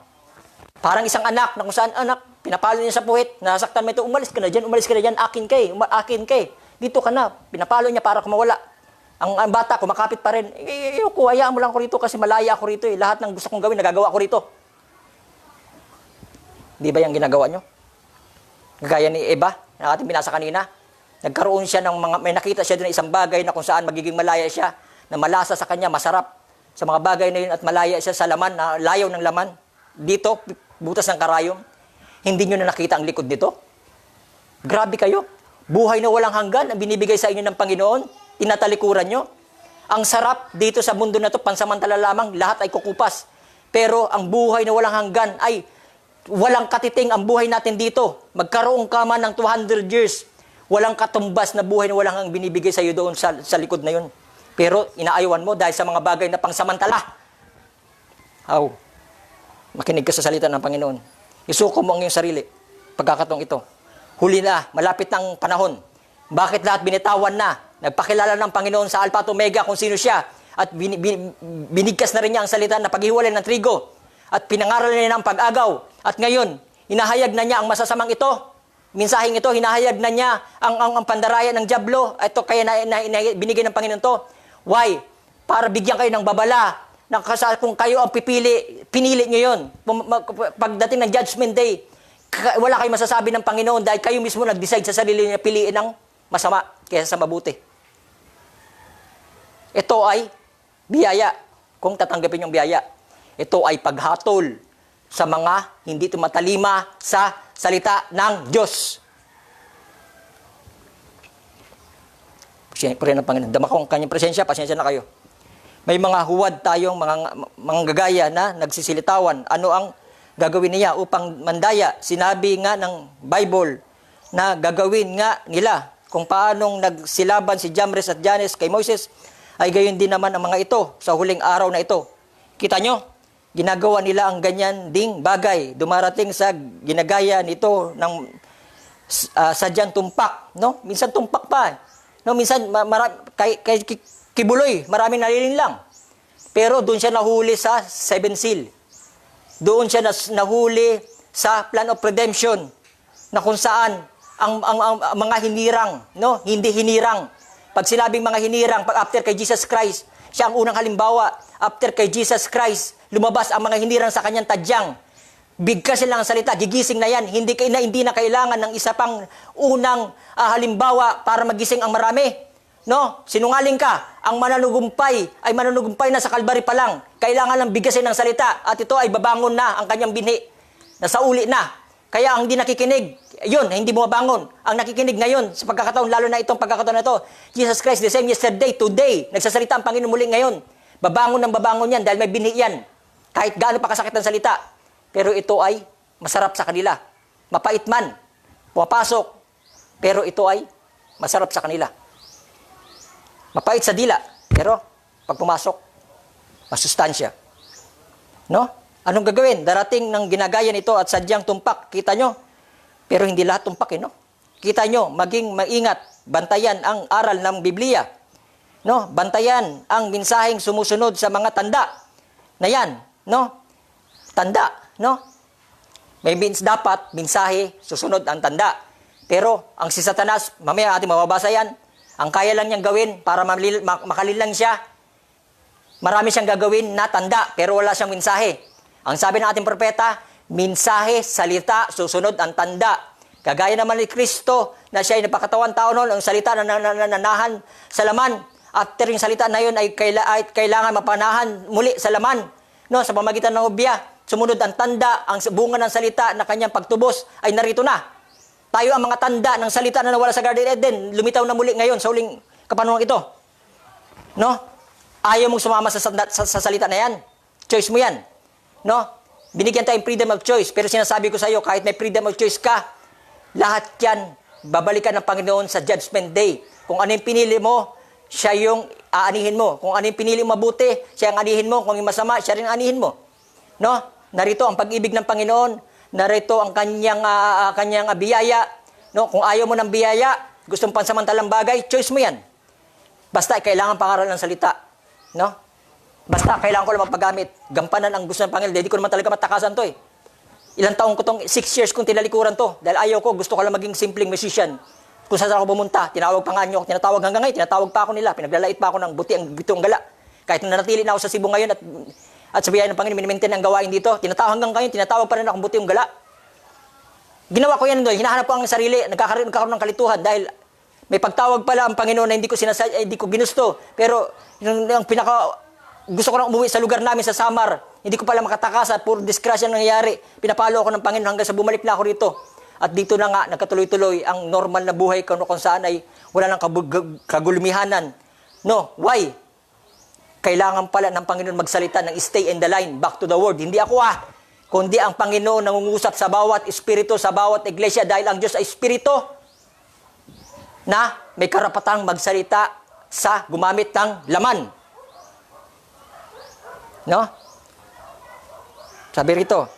Parang isang anak na kung saan anak, pinapalo niya sa puwit, nasaktan mo ito, umalis ka na dyan, akin kay. Dito ka na. Pinapalo niya para kumawala. Ang bata, kumakapit pa rin. Ayoko, hayaan mo lang ako rito kasi malaya ako rito. Lahat ng gusto kong gawin, nagagawa ko rito. Di ba yung ginagawa nyo? Gaya ni Eva, na ating binasa kanina. Nagkaroon siya ng may nakita siya din isang bagay na kung saan magiging malaya siya, na malasa sa kanya, masarap sa mga bagay na yun at malaya siya sa laman, na layaw ng laman. Dito, butas ng karayom. Hindi nyo na nakita ang likod nito? Grabe kayo. Buhay na walang hanggan ang binibigay sa inyo ng Panginoon. Tinatalikuran nyo. Ang sarap dito sa mundo na to, pansamantala lamang, lahat ay kukupas. Pero ang buhay na walang hanggan ay walang katiting ang buhay natin dito. Magkaroon ka man ng 200 years, walang katumbas na buhay na walang hanggang binibigay sa iyo doon sa likod na yun. Pero inaayawan mo dahil sa mga bagay na pangsamantala. Makinig ka sa salita ng Panginoon. Isuko mo ang iyong sarili. Pagkakataong ito. Huli na, malapit ng panahon. Bakit lahat binitawan na? Nagpakilala ng Panginoon sa Alpha at Omega kung sino siya. At binigkas na rin niya ang salita na paghiwalay ng trigo. At pinangaral niya ng pag-agaw. At ngayon, hinahayag na niya ang masasamang ito. Minsaheng ito, hinahayag na niya ang pandaraya ng dyablo. Ito kaya binigay ng Panginoon to. Why? Para bigyan kayo ng babala. Kung kayo ang pinili niyo yun. Pagdating ng Judgment Day, wala kayong masasabi ng Panginoon dahil kayo mismo nag-decide sa sarili niya piliin ng masama kaysa sa mabuti. Ito ay biyaya. Kung tatanggapin yung biyaya, ito ay paghatol sa mga hindi tumatalima sa salita ng Diyos. Siyempre ng Panginoon. Dama ko ang kanyang presensya, pasensya na kayo. May mga huwad tayong mga gagaya na nagsisilitawan. Ano ang gagawin niya upang mandaya? Sinabi nga ng Bible na gagawin nga nila kung paanong nagsilaban si Jambres at Janes kay Moises, ay gayon din naman ang mga ito sa huling araw na ito. Kita nyo, ginagawa nila ang ganyan ding bagay. Dumarating sa ginagaya nito ng sadyang tumpak. No? Minsan tumpak pa. No? Minsan kay Kibuloy, maraming nalilinlang. Pero doon siya nahuli sa Seven Seal. Doon siya nahuli sa Plan of Redemption na kung saan ang mga hinirang, no? Hindi hinirang. Pag sinabing mga hinirang, pag after kay Jesus Christ, siya ang unang halimbawa. After kay Jesus Christ, lumabas ang mga hinirang sa kanyang tadyang. Bigkas sila ng salita, gigising na yan. Hindi na kailangan ng isa pang unang halimbawa para magising ang marami. No? Sinungaling ka. Ang mananugumpay ay mananugumpay na sa Kalbaryo pa lang. Kailangan lang bigkasin ng salita at ito ay babangon na ang kanyang binhi. Nasa uli na. Kaya ang hindi nakikinig, yun, hindi bumabangon. Ang nakikinig ngayon sa pagkakataon, lalo na itong pagkakataon na ito, Jesus Christ, the same yesterday, today, nagsasalita ang Panginoon muli ngayon. Babangon ng babangon yan dahil may binhi yan. Kahit gaano pa kasakit ang salita. Pero ito ay masarap sa kanila. Mapait man, pumapasok, pero ito ay masarap sa kanila. Mapait sa dila, pero pag pumasok, masustansya. No? Anong gagawin? Darating ng ginagaya nito at sadyang tumpak. Kita nyo? Pero hindi lahat tumpak, no? Kita nyo, maging maingat, bantayan ang aral ng Biblia. No? Bantayan ang mensaheng sumusunod sa mga tanda. Na yan, no? Tanda, no? May dapat mensahe susunod ang tanda. Pero ang si Satanas, mamaya ating mababasa yan, ang kaya lang niyang gawin para makalilang siya, marami siyang gagawin na tanda, pero wala siyang mensahe. Ang sabi ng ating propeta, mensahe, salita, susunod ang tanda. Kagaya naman ni Kristo na siya ay napakatawan tao noon, ang salita na nanahan sa laman. After yung salita na yun ay kailangan mapanahan muli sa laman. No, sa pamagitan ng ubya, sumunod ang tanda, ang bunga ng salita na kanyang pagtubos ay narito na. Tayo ang mga tanda ng salita na nawala sa Garden Eden, lumitaw na muli ngayon sa huling kapanahon ito. No? Ayaw mong sumama sa salita na yan. Choice mo yan. No? Binigyan tayong freedom of choice. Pero sinasabi ko sa iyo, kahit may freedom of choice ka, lahat yan, babalikan ng Panginoon sa Judgment Day. Kung ano yung pinili mo, siya yung aanihin mo. Kung ano yung pinili mo mabuti, siya ang aanihin mo. Kung yung masama, siya rin ang aanihin mo. No? Narito ang pag-ibig ng Panginoon. Narito ang kanyang biyaya. No? Kung ayaw mo ng biyaya, gustong pansamantalang bagay, choice mo yan. Basta kailangan pangaral ng salita. No? Basta, kailangan ko lang magpagamit. Gampanan ang gusto ng Panginoon. Hindi ko naman talaga matakasan to eh. Ilang taong ko tong 6 years kong tinalikuran to. Dahil ayaw ko, gusto ko lang maging simpleng musician. Kung saan ako pumunta, tinawag pa nga nyo. Tinatawag hanggang ngayon, tinatawag pa ako nila. Pinaglalait pa ako ng bitong gala. Kahit nanatili na ako sa Cebu ngayon at sa biyaya ng Panginoon, minimaintain ang gawain dito. Tinatawag hanggang ngayon, tinatawag pa rin akong bitong gala. Ginawa ko yan doon. Hinahanap ko ang sarili. Nagkakaroon ng kalituhan dahil may pagtawag pala ang Panginoon na hindi ko ginusto. Pero yung gusto ko lang umuwi sa lugar namin sa Samar. Hindi ko pala makatakasan. Puro disgrasya nangyayari. Pinapalo ako ng Panginoon hanggang sa bumalik na ako rito. At dito na nga, nagkatuloy-tuloy ang normal na buhay kung saan ay wala nang kagulumihanan. No, why? Kailangan pala ng Panginoon magsalita ng stay in the line, back to the word. Hindi ako kundi ang Panginoon nangungusap sa bawat espiritu, sa bawat iglesia dahil ang Diyos ay espiritu na may karapatang magsalita sa gumamit ng laman. No? Sabi rito,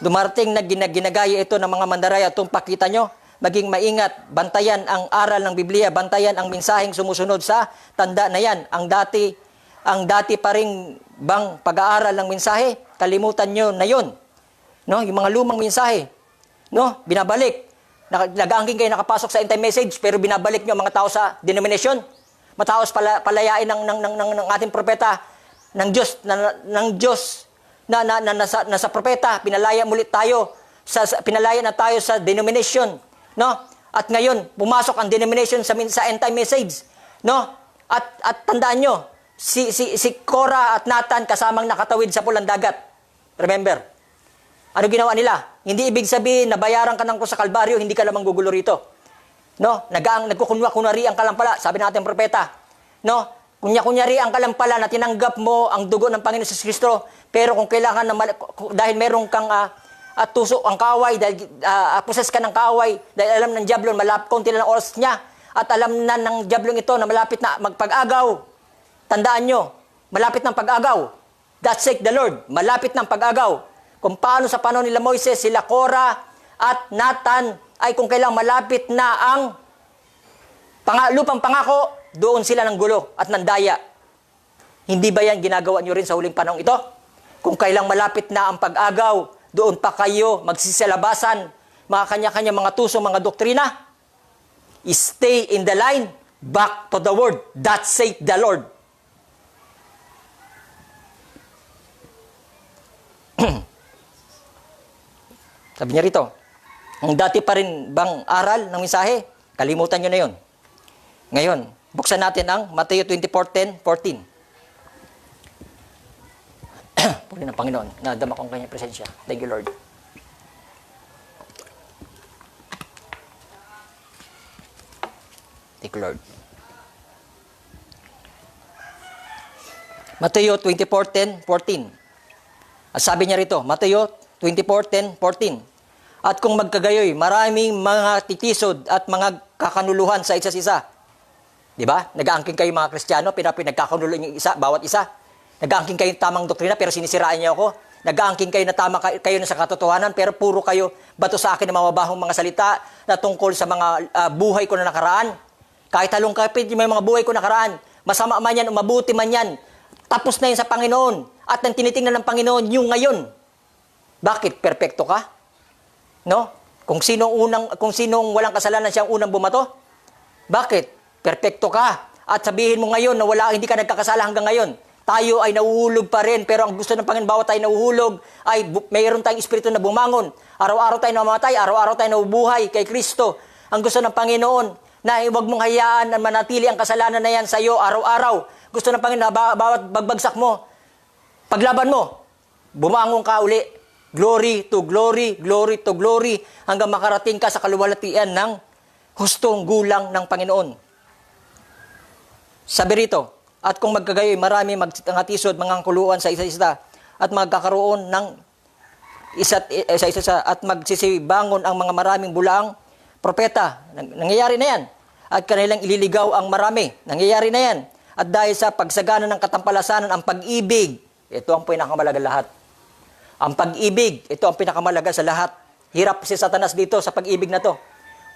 dumarating na ginagaya ito ng mga mandaraya. Itong pakita nyo, maging maingat, bantayan ang aral ng Biblia, bantayan ang mensaheng sumusunod sa tanda na yan. Ang dati pa ring bang pag-aaral ng mensahe, kalimutan nyo na yun. No? Yung mga lumang mensahe, no? Binabalik. Nag-aangking kayo nakapasok sa end-time message, pero binabalik nyo ang mga tao sa denomination. Matapos palayain ng ating propeta, ng Diyos na nasa propeta, pinalaya na tayo sa denomination, no? At ngayon pumasok ang denomination sa end time message, no? At tandaan nyo, si Korah at Nathan kasamang nakatawid sa pulang dagat. Remember? Ano ginawa nila? Hindi ibig sabihin na bayaran ka ng ko sa Kalbaryo, hindi ka lamang gugulo rito. No? Nagkukunwa-kunwari ang kalampala, sabi ng ating propeta. No? Kunya-kunyari ang kalampala na tinanggap mo ang dugo ng Panginoon sa Kristo, pero kung kailangan na dahil meron kang at tusok ang kaaway, dahil poses ka ng kaaway, dahil alam ng diablo, konti na ng oras niya, at alam na ng diablong ito na malapit na magpag-agaw. Tandaan nyo, malapit ng pag-agaw. Thus saith the Lord, malapit ng pag-agaw. Kung paano sa panahon nila Moises, sila Korah at Nathan, ay kung kailang malapit na ang lupang pangako, doon sila ng gulo at ng daya. Hindi ba yan ginagawa nyo rin sa huling panahon ito? Kung kailang malapit na ang pag-agaw, doon pa kayo magsisilabasan, mga kanya-kanya mga tuso, mga doktrina. Stay in the line, back to the word. That saith the Lord. Sabi niya rito, ang dati pa rin bang aral ng mensahe, kalimutan nyo na yun. Ngayon, buksan natin ang Mateo 24:10-14. Puri ng Panginoon, nadama ko ang kanyang presensya. Thank you, Lord. Thank you, Lord. Mateo 24:10-14. At sabi niya rito, Mateo 24:10-14. At kung magkagayoy, maraming mga titisod at mga kakanuluhan sa isa't isa. Di ba? Nag-aangking kayo mga Kristiyano, pinagkakanuluhan yung isa, bawat isa. Nag-aangking kayo tamang doktrina, pero sinisiraan niyo ako. Nag-aangking kayo na tama kayo na sa katotohanan, pero puro kayo bato sa akin ng mababahong mga salita na tungkol sa mga buhay ko na nakaraan. Kahit halong kapit yung mga buhay ko nakaraan, masama man yan o mabuti man yan, tapos na yun sa Panginoon. At ang tinitingnan ng Panginoon, yung ngayon. Bakit? Perpekto ka? No? Kung sinong walang kasalanan siyang unang bumato? Bakit? Perpekto ka. At sabihin mo ngayon na hindi ka nagkakasala hanggang ngayon. Tayo ay nahuhulog pa rin, pero ang gusto ng Panginoon, bawat tayo nahuhulog, ay mayroon tayong espiritu na bumangon. Araw-araw tayo namamatay, araw-araw tayo nabubuhay kay Kristo. Ang gusto ng Panginoon, na huwag mong hayaan na manatili ang kasalanan na yan sa iyo araw-araw. Gusto ng Panginoon na bawat bagbagsak mo, paglaban mo, bumangon ka uli. Glory to glory, glory to glory, hanggang makarating ka sa kaluwalhatian ng hustong gulang ng Panginoon. Sabi rito, at kung magkagayoy, marami magtangatisod, mga kuluan sa isa-isa, at magkakaroon ng isa-isa, at magsisibangon ang mga maraming bulaang propeta. Nangyayari na yan. At kanilang ililigaw ang marami. Nangyayari na yan. At dahil sa pagsagana ng katampalasanan, ang pag-ibig, ito ang pinakamalaga lahat. Ang pag-ibig, ito ang pinakamalaga sa lahat. Hirap si Satanas dito sa pag-ibig na to.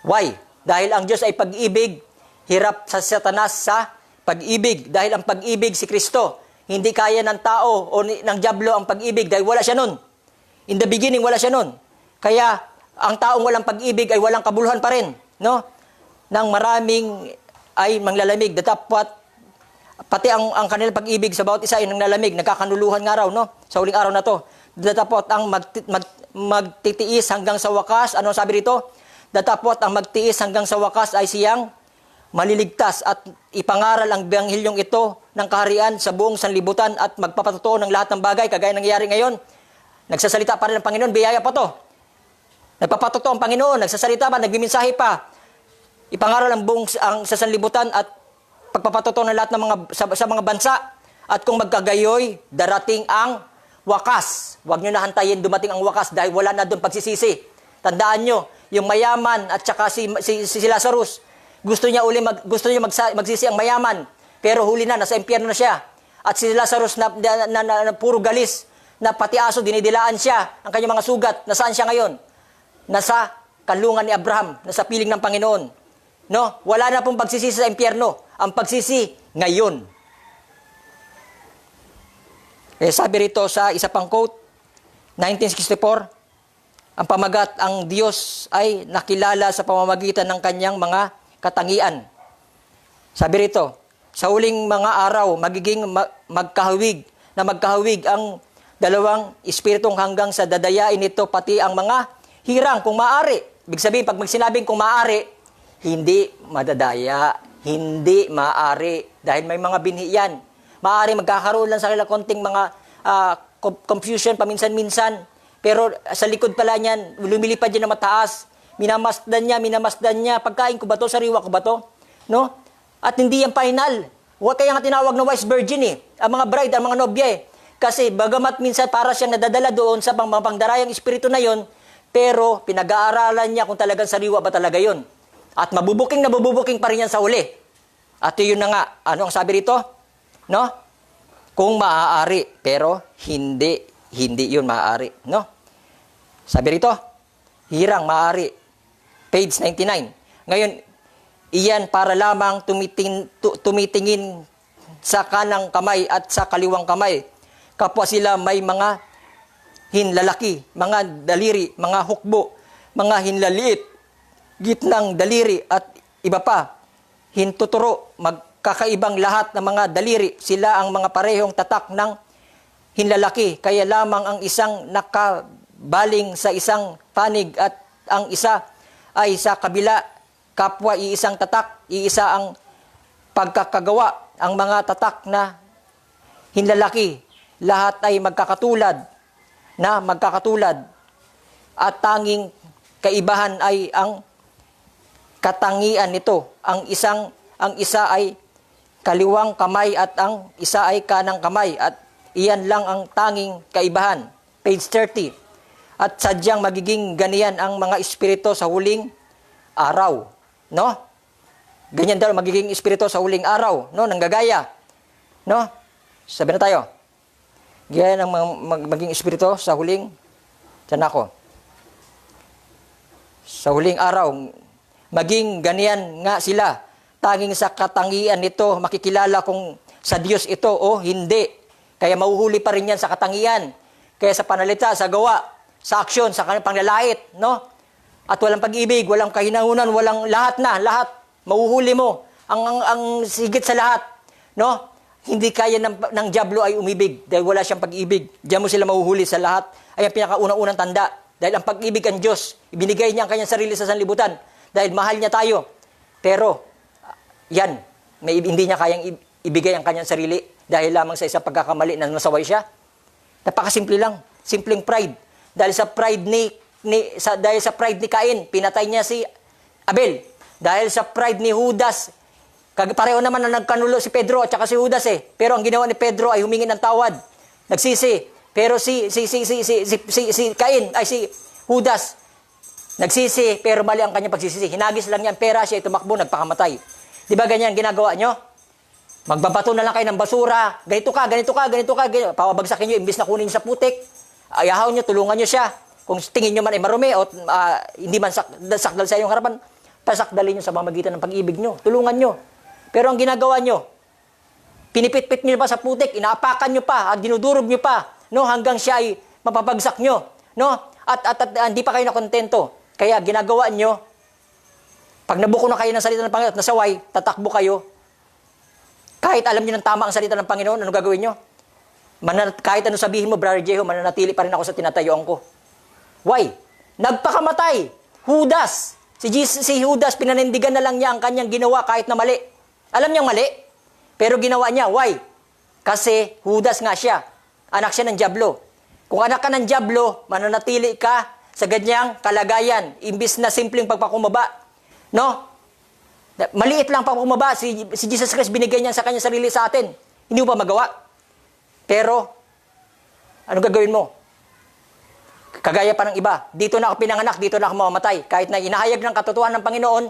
Why? Dahil ang Diyos ay pag-ibig, hirap sa Satanas sa pag-ibig. Dahil ang pag-ibig si Kristo. Hindi kaya ng tao o ng diablo ang pag-ibig dahil wala siya nun. In the beginning, wala siya nun. Kaya ang taong walang pag-ibig ay walang kabuluhan pa rin. No? Nang maraming ay manglalamig. Dapat pati ang kanilang pag-ibig sa bawat isa ay nanglalamig. Nagkakanuluhan nga raw, no? Sa huling araw na to. Datapot ang magtitiis hanggang sa wakas. Ano sabi rito? Datapot ang magtiis hanggang sa wakas ay siyang maliligtas at ipangaral ang ebanghilyong ito ng kaharian sa buong sanlibutan at magpapatotoo ng lahat ng bagay kagaya nangyayari ngayon. Nagsasalita pa rin ang Panginoon, biyaya pa to. Nagpapatotoo ang Panginoon, nagsasalita pa, nagmimensahe pa. Ipangaral ang buong sa sanlibutan at pagpapatotoo ng lahat ng sa mga bansa. At kung magkagayoy, darating ang wakas. Huwag nyo na hantayin dumating ang wakas dahil wala na doon pagsisisi. Tandaan nyo, yung mayaman at saka si Lazarus, gusto niya magsisi ang mayaman, pero huli na, nasa impyerno na siya. At si Lazarus na puro galis, na pati aso, dinidilaan siya, ang kanyang mga sugat. Nasaan siya ngayon? Nasa kanlungan ni Abraham, nasa piling ng Panginoon. No? Wala na pong pagsisisi sa impyerno. Ang pagsisi, ngayon. Sabi rito sa isa pang quote, 1964, ang pamagat, ang Diyos ay nakilala sa pamamagitan ng kanyang mga katangian. Sabi rito, sa huling mga araw, magiging magkahawig ang dalawang espiritong hanggang sa dadayain nito pati ang mga hirang kung maaari. Ibig sabihin, pag magsinabing kung maaari, hindi madadaya, hindi maaari, dahil may mga binhi yan. Maaari magkakaroon lang sa kanila konting mga confusion paminsan-minsan. Pero sa likod pala niyan, lumilipad yan na mataas. Minamasdan niya, pagkain ko ba to, sariwa ko ba to? No? At hindi yan final. Kaya nga tinawag na wise virgin eh. Ang mga bride, ang mga nobya eh. Kasi bagamat minsan para siyang nadadala doon sa pangdarayang espiritu na yon, pero pinag-aaralan niya kung talagang sariwa ba talaga yon. At mabubuking pa rin yan sa huli. At yun na nga, ano ang sabi rito? No? Kung maaari, pero hindi yun maaari. No? Sabi rito, hirang maaari. Page 99. Ngayon, iyan para lamang tumitingin sa kanang kamay at sa kaliwang kamay. Kapwa sila may mga hinlalaki, mga daliri, mga hukbo, mga hinlaliit, gitnang daliri at iba pa. Hintuturo, magkakaibang lahat ng mga daliri. Sila ang mga parehong tatak ng hinlalaki. Kaya lamang ang isang nakabaling sa isang panig at ang isa ay sa kabila. Kapwa iisang tatak, iisa ang pagkakagawa. Ang mga tatak na hinlalaki, lahat ay magkakatulad at tanging kaibahan ay ang katangian nito. Ang isa ay kaliwang kamay at ang isa ay kanang kamay at iyan lang ang tanging kaibahan. Page 30. At sadyang magiging ganiyan ang mga espiritu sa huling araw. No? Ganyan daw magiging espiritu sa huling araw. No? Nanggagaya. No? Sabi na tayo. Gaya ng maging espiritu sa huling, saan ako? Sa huling araw, maging ganyan nga sila. Tanging sa katangian nito, makikilala kung sa Diyos ito o hindi. Kaya mahuhuli pa rin yan sa katangian. Kaya sa panalita, sa gawa, sa aksyon, sa panglalait, no? At walang pag-ibig, walang kahinahunan, walang lahat. Mahuhuli mo. Ang sigit sa lahat, no? Hindi kaya ng dyablo ay umibig dahil wala siyang pag-ibig. Diyan mo sila mahuhuli sa lahat. Ay ang pinakaunang-unang tanda. Dahil ang pag-ibig ang Diyos. Ibinigay niya ang kanyang sarili sa sanlibutan. Dahil mahal niya tayo. Pero, yan. Hindi niya kayang ibigay ang kanyang sarili dahil lamang sa isang pagkakamali na nasaway siya. Napakasimple lang. Simpleng pride. Dahil sa pride ni Cain, pinatay niya si Abel. Dahil sa pride ni Judas, pareho naman na nagkanulo si Pedro at saka si Judas eh. Pero ang ginawa ni Pedro ay humingi ng tawad. Nagsisi. Pero si Cain, ay si Judas, nagsisi pero mali ang kanyang pagsisisi. Hinagis lang niya ang pera, siya ay tumakbo, nagpakamatay. Di ba ganyan ginagawa nyo? Magbabato na lang kayo ng basura. Ganito ka. Pawabagsakin nyo, imbis na kunin nyo sa putik. Ayahaw nyo, tulungan nyo siya. Kung tingin nyo man ay marumi o hindi man sakdal sa iyong harapan, pasakdalin nyo sa pamamagitan ng pag-ibig nyo. Tulungan nyo. Pero ang ginagawa nyo, pinipit-pit nyo pa sa putik, inaapakan nyo pa, at dinudurog nyo pa, no, hanggang siya ay mapapagsak nyo. No? At hindi pa kayo nakontento. Kaya ginagawa nyo, pag nabuko na kayo ng salita ng Panginoon at nasaway, tatakbo kayo. Kahit alam nyo ng tama ang salita ng Panginoon, ano gagawin nyo? Kahit ano sabihin mo, Brother Jeho, mananatili pa rin ako sa tinatayuan ko. Why? Nagpakamatay. Judas. Si Judas, pinanindigan na lang niya ang kanyang ginawa kahit na mali. Alam niyang mali, pero ginawa niya. Why? Kasi Judas nga siya. Anak siya ng dyablo. Kung anak ka ng dyablo, mananatili ka sa ganyang kalagayan, imbis na simpleng pagpakumaba. No? Maliit lang pagpakumaba. Si Jesus Christ, binigay niya sa kanyang sarili sa atin. Hindi mo pa magawa. Pero, ano gagawin mo? Kagaya pa ng iba. Dito na ako pinanganak, dito na ako mamamatay. Kahit na inahayag ng katotohanan ng Panginoon,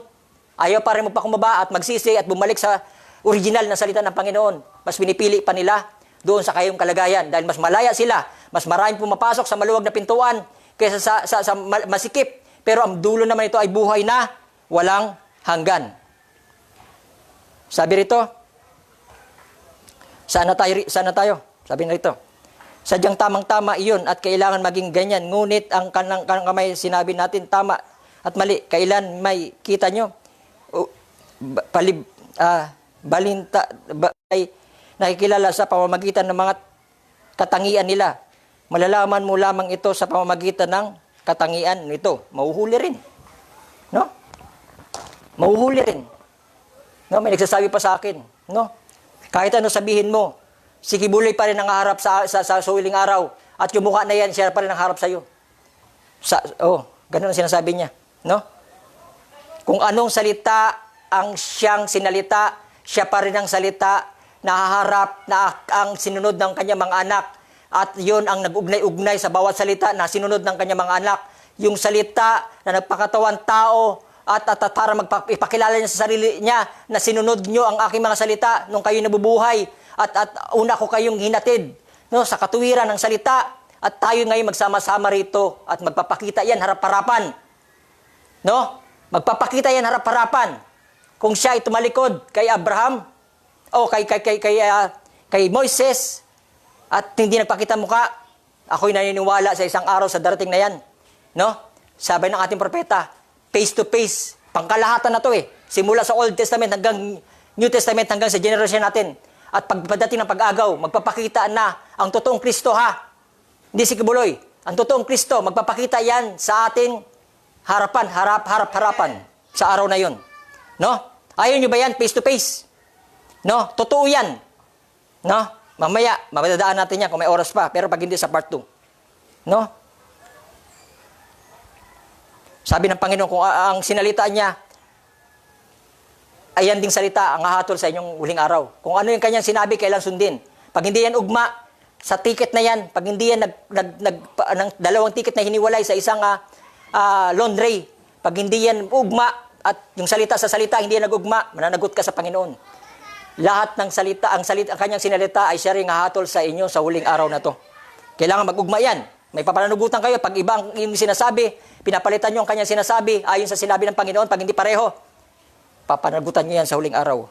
ayaw pa rin magpakumaba at magsisi at bumalik sa original na salita ng Panginoon. Mas pinipili pa nila doon sa kayong kalagayan. Dahil mas malaya sila, mas maraming pumapasok sa maluwag na pintuan kaysa sa masikip. Pero ang dulo naman ito ay buhay na walang hanggan. Sabi rito, sana tayo? Sabi na rito, sadyang tamang-tama iyon at kailangan maging ganyan. Ngunit ang kanang kamay, sinabi natin tama at mali. Kailan may kita nyo? Ay nakikilala sa pamamagitan ng mga katangian nila. Malalaman mo lamang ito sa pamamagitan ng katangian nito. Mahuhuli rin. No? Mahuhuli rin. No? May nagsasabi pa sa akin. No? Kahit ano sabihin mo, si Kibuloy pa rin ang harap sa suwiling araw. At yung mukha na yan, siya pa rin ang harap sa'yo. Ganun ang sinasabi niya. No? Kung anong salita ang siyang sinalita, siya pa rin ang salita na haharap na ang sinunod ng kanyang mga anak. At yun ang nag-ugnay-ugnay sa bawat salita na sinunod ng kanyang mga anak. Yung salita na nagpakatawan tao at para ipakilala niya sa sarili niya na sinunod niyo ang aking mga salita nung kayo nabubuhay at una ko kayong hinatid, no, sa katuwiran ng salita. At tayo ngayon magsama-sama rito at magpapakita yan harap-harapan. No? Magpapakita yan harap-harapan. Kung siya ay tumalikod kay Abraham o kay Moises at hindi nagpakita mukha, ako'y naniniwala sa isang araw sa darating na yan. No? Sabi ng ating propeta, face to face. Pangkalahatan na to eh. Simula sa Old Testament hanggang New Testament hanggang sa generation natin. At pagdating ng pag-agaw, magpapakita na ang totoong Kristo ha. Hindi si Kibuloy. Ang totoong Kristo, magpapakita yan sa ating harap-harapan sa araw na yun. No? Ayaw nyo ba yan? Face to face. No? Totoo yan. No? Mamaya, mamadadaan natin yan kung may oras pa. Pero pag hindi sa part 2. No? Sabi ng Panginoon, kung ang sinalita niya, ayan ding salita ang hahatol sa inyong huling araw. Kung ano yung kanyang sinabi, kailan sundin. Pag hindi yan ugma, sa ticket na yan, pag hindi yan dalawang ticket na hiniwalay sa isang laundry, pag hindi yan ugma, at yung salita sa salita, hindi yan nag-ugma, mananagot ka sa Panginoon. Lahat ng salita, ang kanyang sinalita ay siya rin hahatol sa inyo sa huling araw na to. Kailangan mag-ugma yan. May papananugutan kayo. Pag ibang yung sinasabi, pinapalitan nyo ang kanyang sinasabi, ayon sa sinabi ng Panginoon, pag hindi pareho, papanagutan nyo yan sa huling araw.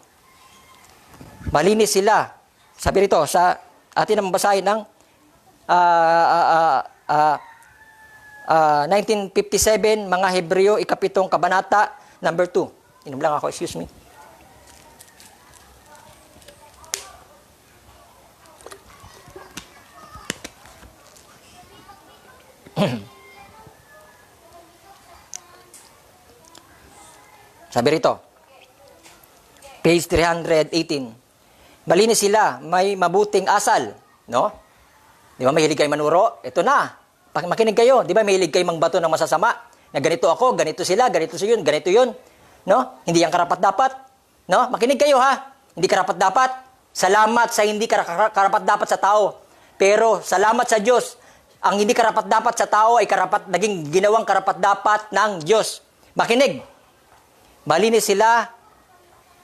Malinis sila. Sabi rito, sa atin ang basahin ng 1957, mga Hebreo, ikapitong kabanata, number 2. Inom lang ako, excuse me. Sabi rito, page 318. Malinis sila, may mabuting asal, no? Di ba mahilig kayo manuro? Ito na. Makinig kayo, di ba mahilig kayo mangbato ng masasama? Na ganito ako, ganito sila, ganito yun, ganito yun. No? Hindi yan karapat-dapat. No? Makinig kayo ha. Hindi karapat-dapat. Salamat sa hindi karapat-dapat sa tao. Pero salamat sa Diyos. Ang hindi karapat-dapat sa tao ay naging ginawang karapat-dapat ng Diyos. Makinig. Malinis sila,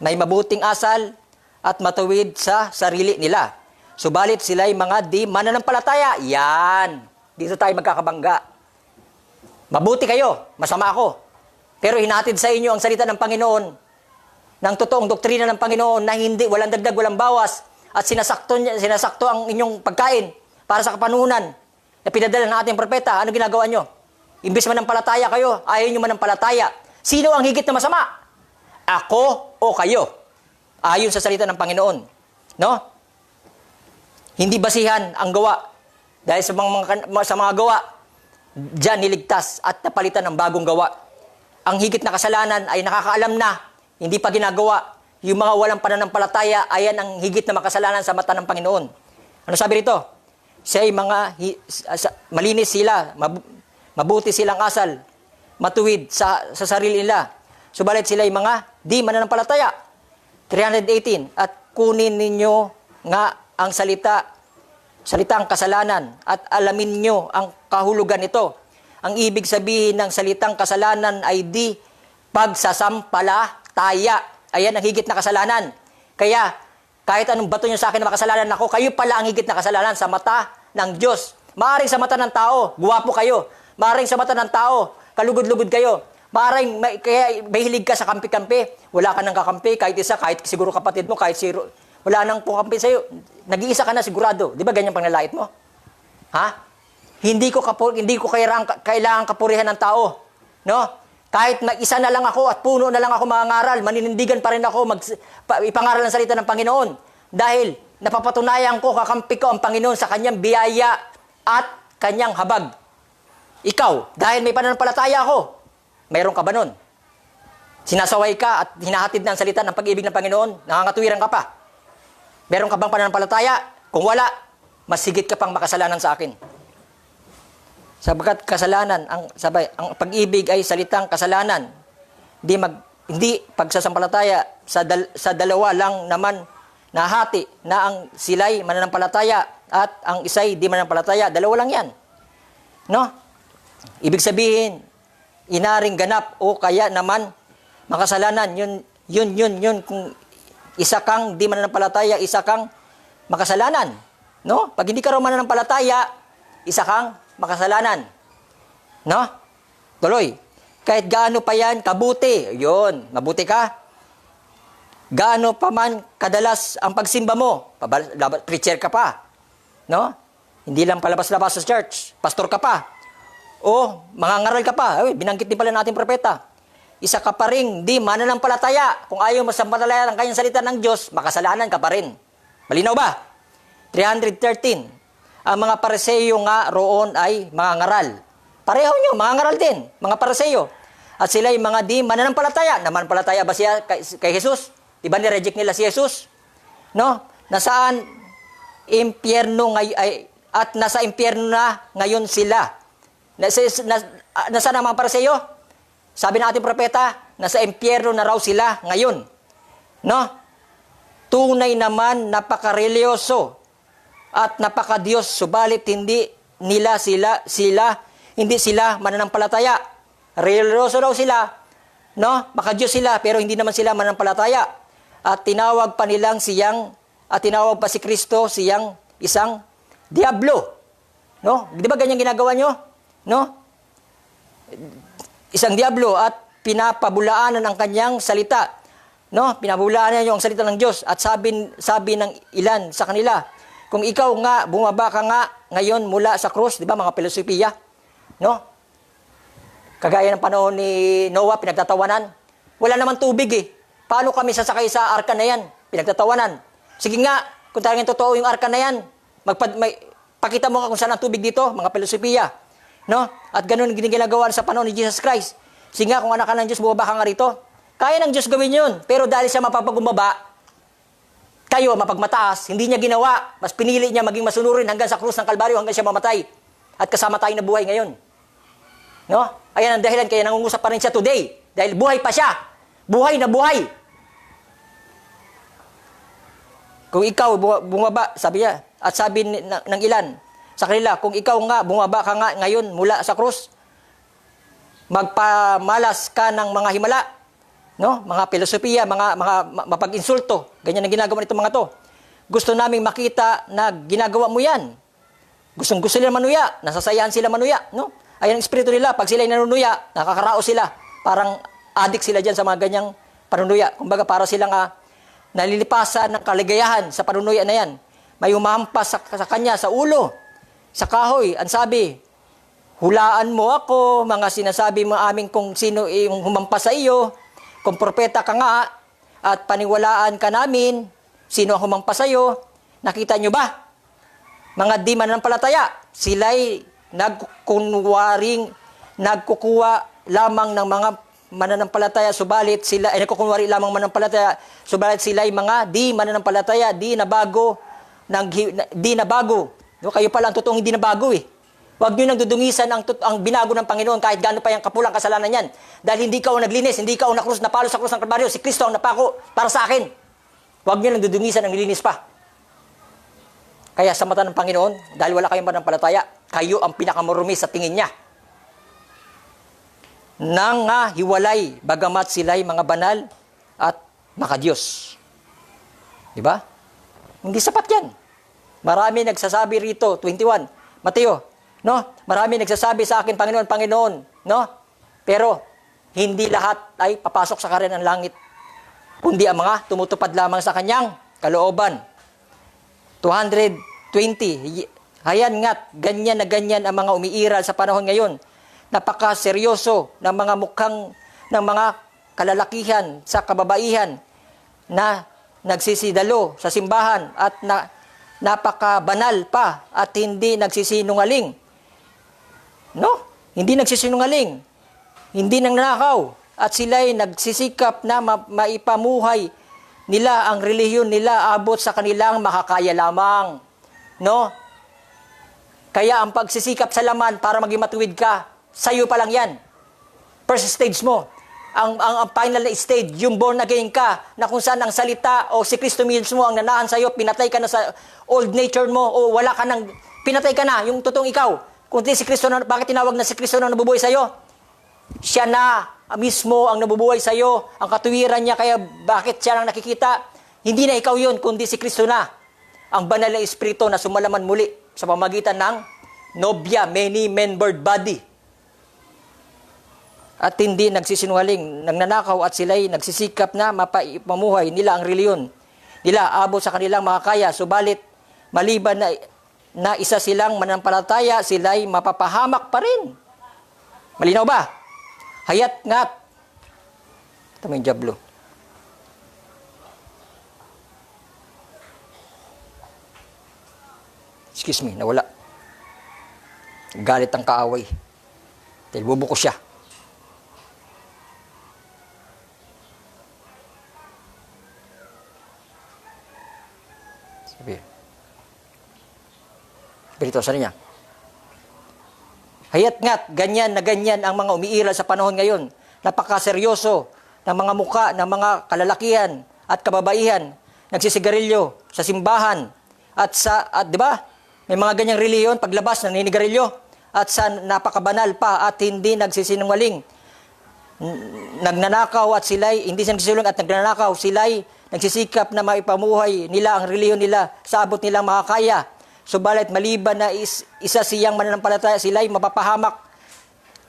may mabuting asal, at matuwid sa sarili nila. Subalit sila'y mga di mananampalataya. Yan. Dito tayo magkakabangga. Mabuti kayo, masama ako. Pero hinatid sa inyo ang salita ng Panginoon, ng totoong doktrina ng Panginoon na hindi, walang dagdag, walang bawas, at sinasakto ang inyong pagkain para sa kapanuhunan na pinadala ng ating propeta. Ano ginagawa nyo? Imbis manampalataya kayo, ayaw nyo manampalataya. Sino ang higit na masama? Ako o kayo? Ayon sa salita ng Panginoon. No? Hindi basihan ang gawa. Dahil sa mga gawa, diyan niligtas at napalitan ng bagong gawa. Ang higit na kasalanan ay nakakaalam na, hindi pa ginagawa. Yung mga walang pananampalataya, ayan ang higit na makasalanan sa mata ng Panginoon. Ano sabi rito? Siya'y malinis sila, mabuti silang asal, matuwid sa sarili nila. Subalit sila'y mga di mananampalataya. 318, at kunin ninyo nga ang salitang kasalanan at alamin nyo ang kahulugan nito. Ang ibig sabihin ng salitang kasalanan ay di pagsasampalataya. Ayan ang higit na kasalanan. Kaya, kahit anong bato nyo sa akin na makasalanan ako, kayo pala ang higit na kasalanan sa mata ng Diyos. Maaring sa mata ng tao, guwapo kayo. Maaring sa mata ng tao, kalugod-lugod kayo. Maaring kaya mahilig ka sa kampi-kampi. Wala ka nang kakampi, kahit isa, kahit siguro kapatid mo, kahit zero. Wala nang pukampi sa'yo. Nag-iisa ka na sigurado. Di ba ganyan panlalait mo? Ha? Hindi ko kailangan kapurihan ng tao. No? Kahit isa na lang ako at puno na lang ako mangangaral, maninindigan pa rin ako ipangaral ang salita ng Panginoon. Dahil napapatunayan ko, kakampi ko ang Panginoon sa kanyang biyaya at kanyang habag. Ikaw, dahil may pananampalataya ako, mayroon ka ba nun? Sinasaway ka at hinahatid na ang salita ng pag-ibig ng Panginoon, nangangatuwiran ka pa. Meron ka bang pananampalataya? Kung wala, mas higit ka pang makasalanan sa akin. Sapagkat kasalanan, ang pag-ibig ay salitang kasalanan. hindi pagsasampalataya sa dalawa lang naman nahati na ang sila'y mananampalataya at ang isa'y di mananampalataya. Dalawa lang yan. No? Ibig sabihin, inaring ganap o kaya naman makasalanan. Yun. Kung isa kang di mananampalataya, isa kang makasalanan. No? Pag hindi ka raw mananampalataya, isa kang makasalanan. No? Tuloy. Kahit gaano pa yan, kabuti. Yun, mabuti ka. Gaano pa man kadalas ang pagsimba mo. Preacher ka pa. No? Hindi lang palabas-labas sa church. Pastor ka pa. O, mangangaral ka pa. Ay, binanggit din pala natin propeta. Isa ka pa rin, di mananampalataya. Kung ayaw masampalataya ang kanyang salita ng Diyos, makasalanan ka pa rin. Malinaw ba? 313. Ang mga Pariseo nga roon ay mangangaral. Pareho nyo, mangangaral din. Mga Pariseo. At sila yung mga di mananampalataya. Mananampalataya ba siya kay Jesus? Diba ni-reject nila si Jesus? No? Nasaan impyerno at nasa impyerno na ngayon sila. Nasaan ang mga Pariseo? Sabi ng ating propeta, nasa impyerno na raw sila ngayon. No? Tunay naman napakarelyoso at napakadiyos, subalit hindi sila mananampalataya. Relyoso raw sila, no? Makadiyos sila, pero hindi naman sila mananampalataya. At tinawag pa si Kristo siyang isang diablo. No? Di ba ganyan ginagawa nyo? No? Isang diablo at pinapabulaanan ang kanyang salita. No? Pinabulaanan niyo ang salita ng Diyos. At sabi ng ilan sa kanila, kung ikaw nga, bumaba ka nga ngayon mula sa krus, di ba mga filosofiya? No? Kagaya ng panahon ni Noah, pinagtatawanan. Wala naman tubig eh. Paano kami sasakay sa arka na yan? Pinagtatawanan. Sige nga, kung talagang totoo yung arka na yan, pakita mo nga kung saan ang tubig dito, mga filosofiya. No? At ganun ginagawa sa panahon ni Jesus Christ. Sige nga, kung anak ka ng Diyos, bumaba ka nga rito. Kaya ng Diyos gawin yun. Pero dahil siya mapapagumaba, kayo mapagmataas, hindi niya ginawa. Mas pinili niya maging masunurin hanggang sa krus ng Kalbaryo, hanggang siya mamatay. At kasama tayo na buhay ngayon. No? Ayan ang dahilan, kaya nangungusap pa rin siya today. Dahil buhay pa siya. Buhay na buhay. Kung ikaw bumaba, sabi niya, at sabi ng ilan sa kanila, kung ikaw nga, bumaba ka nga ngayon mula sa krus, magpamalas ka ng mga himala, no? Mga filosofiya, mga mapag-insulto. Ganyan ang ginagawa nitong mga to. Gusto naming makita na ginagawa mo yan. Gusto nila manuya, nasasayaan sila manuya, no? Ayan ang espiritu nila, pag sila'y nanunuya, nakakaraos sila. Parang addict sila dyan sa mga ganyang panunuya. Kumbaga para silang nalilipasan ng kaligayahan sa panunuya na yan. May umampas sa kanya, sa ulo, sa kahoy. Ang sabi, hulaan mo ako, mga sinasabi mo amin kung sino yung humampas sa iyo, kung propeta ka nga, at paniwalaan ka namin, sino ang humampas sa iyo. Nakita nyo ba? Mga di mananampalataya, sila'y nagkukuha lamang ng mga mananampalataya, subalit sila ay nagkukunwari lamang mananampalataya, subalit sila ay mga di mananampalataya, di nabago. No, kayo pala ang totoong hindi nabago eh. Huwag nyo nang dudungisan ang binago ng Panginoon kahit gaano pa yung kapulang kasalanan yan. Dahil hindi ka ang naglinis, hindi ka ang napalo sa krus ng Kalbaryo, si Kristo ang napako para sa akin. Huwag nyo nang dudungisan ang linis pa. Kaya sa mata ng Panginoon, dahil wala kayong mananampalataya, kayo ang pinakamurumi sa tingin niya. Hiwalay, bagamat sila'y mga banal at makadiyos. Diba? Hindi sapat yan. Marami nagsasabi rito, 21, Mateo, no? Marami nagsasabi sa akin, Panginoon, Panginoon, no? Pero, hindi lahat ay papasok sa kaharian ng langit, kundi ang mga tumutupad lamang sa kanyang kalooban. 220, hayan nga't ganyan na ganyan ang mga umiiral sa panahon ngayon. Napakaseryoso ng mga ng mga kalalakihan sa kababaihan na nagsisidalo sa simbahan at napakabanal pa at hindi nagsisinungaling. No? Hindi nagsisinungaling. Hindi nangnakaw. At sila'y nagsisikap na maipamuhay nila ang relihiyon nila abot sa kanilang makakaya lamang. No? Kaya ang pagsisikap sa laman para maging matuwid ka, sa'yo pa lang yan. First stage mo. ang final na stage, yung born again ka, na kung saan ang salita o si Kristo mismo ang nanahan sa'yo, pinatay ka na sa old nature mo, o wala ka nang, pinatay ka na, yung totoong ikaw. Kung di si Kristo na, bakit tinawag na si Kristo na nabubuhay sa'yo? Siya na mismo ang nabubuhay sa'yo, ang katuwiran niya, kaya bakit siya lang nakikita? Hindi na ikaw yun, kundi si Kristo na. Ang banal na espiritu na sumalaman muli sa pamagitan ng nobya, many-membered body. At hindi nagsisinungaling, nagnanakaw at sila'y nagsisikap na mapamuhay nila ang reliyon. Nila abot sa kanilang makakaya, subalit maliban na isa silang manampalataya, sila'y mapapahamak pa rin. Malinaw ba? Hayat ngat. Ito mo yung jablo. Excuse me, nawala. Galit ang kaaway. Dahil bubuko siya. Sabi. Berito, saan niya? Hayat ngat, ganyan na ganyan ang mga umiiral sa panahon ngayon. Napakaseryoso ng mga muka, ng mga kalalakihan at kababaihan. Nagsisigarilyo sa simbahan. At di ba? May mga ganyang reliyon, paglabas, naninigarilyo. At sa napakabanal pa at hindi nagsisinungaling. Nagnanakaw at sila'y, hindi siya nagsisinungaling at nagnanakaw, sila'y nagsisikap na maipamuhay nila ang reliyon nila sa abot nilang makakaya. Subalit maliban na isa siyang mananampalataya, sila'y mapapahamak.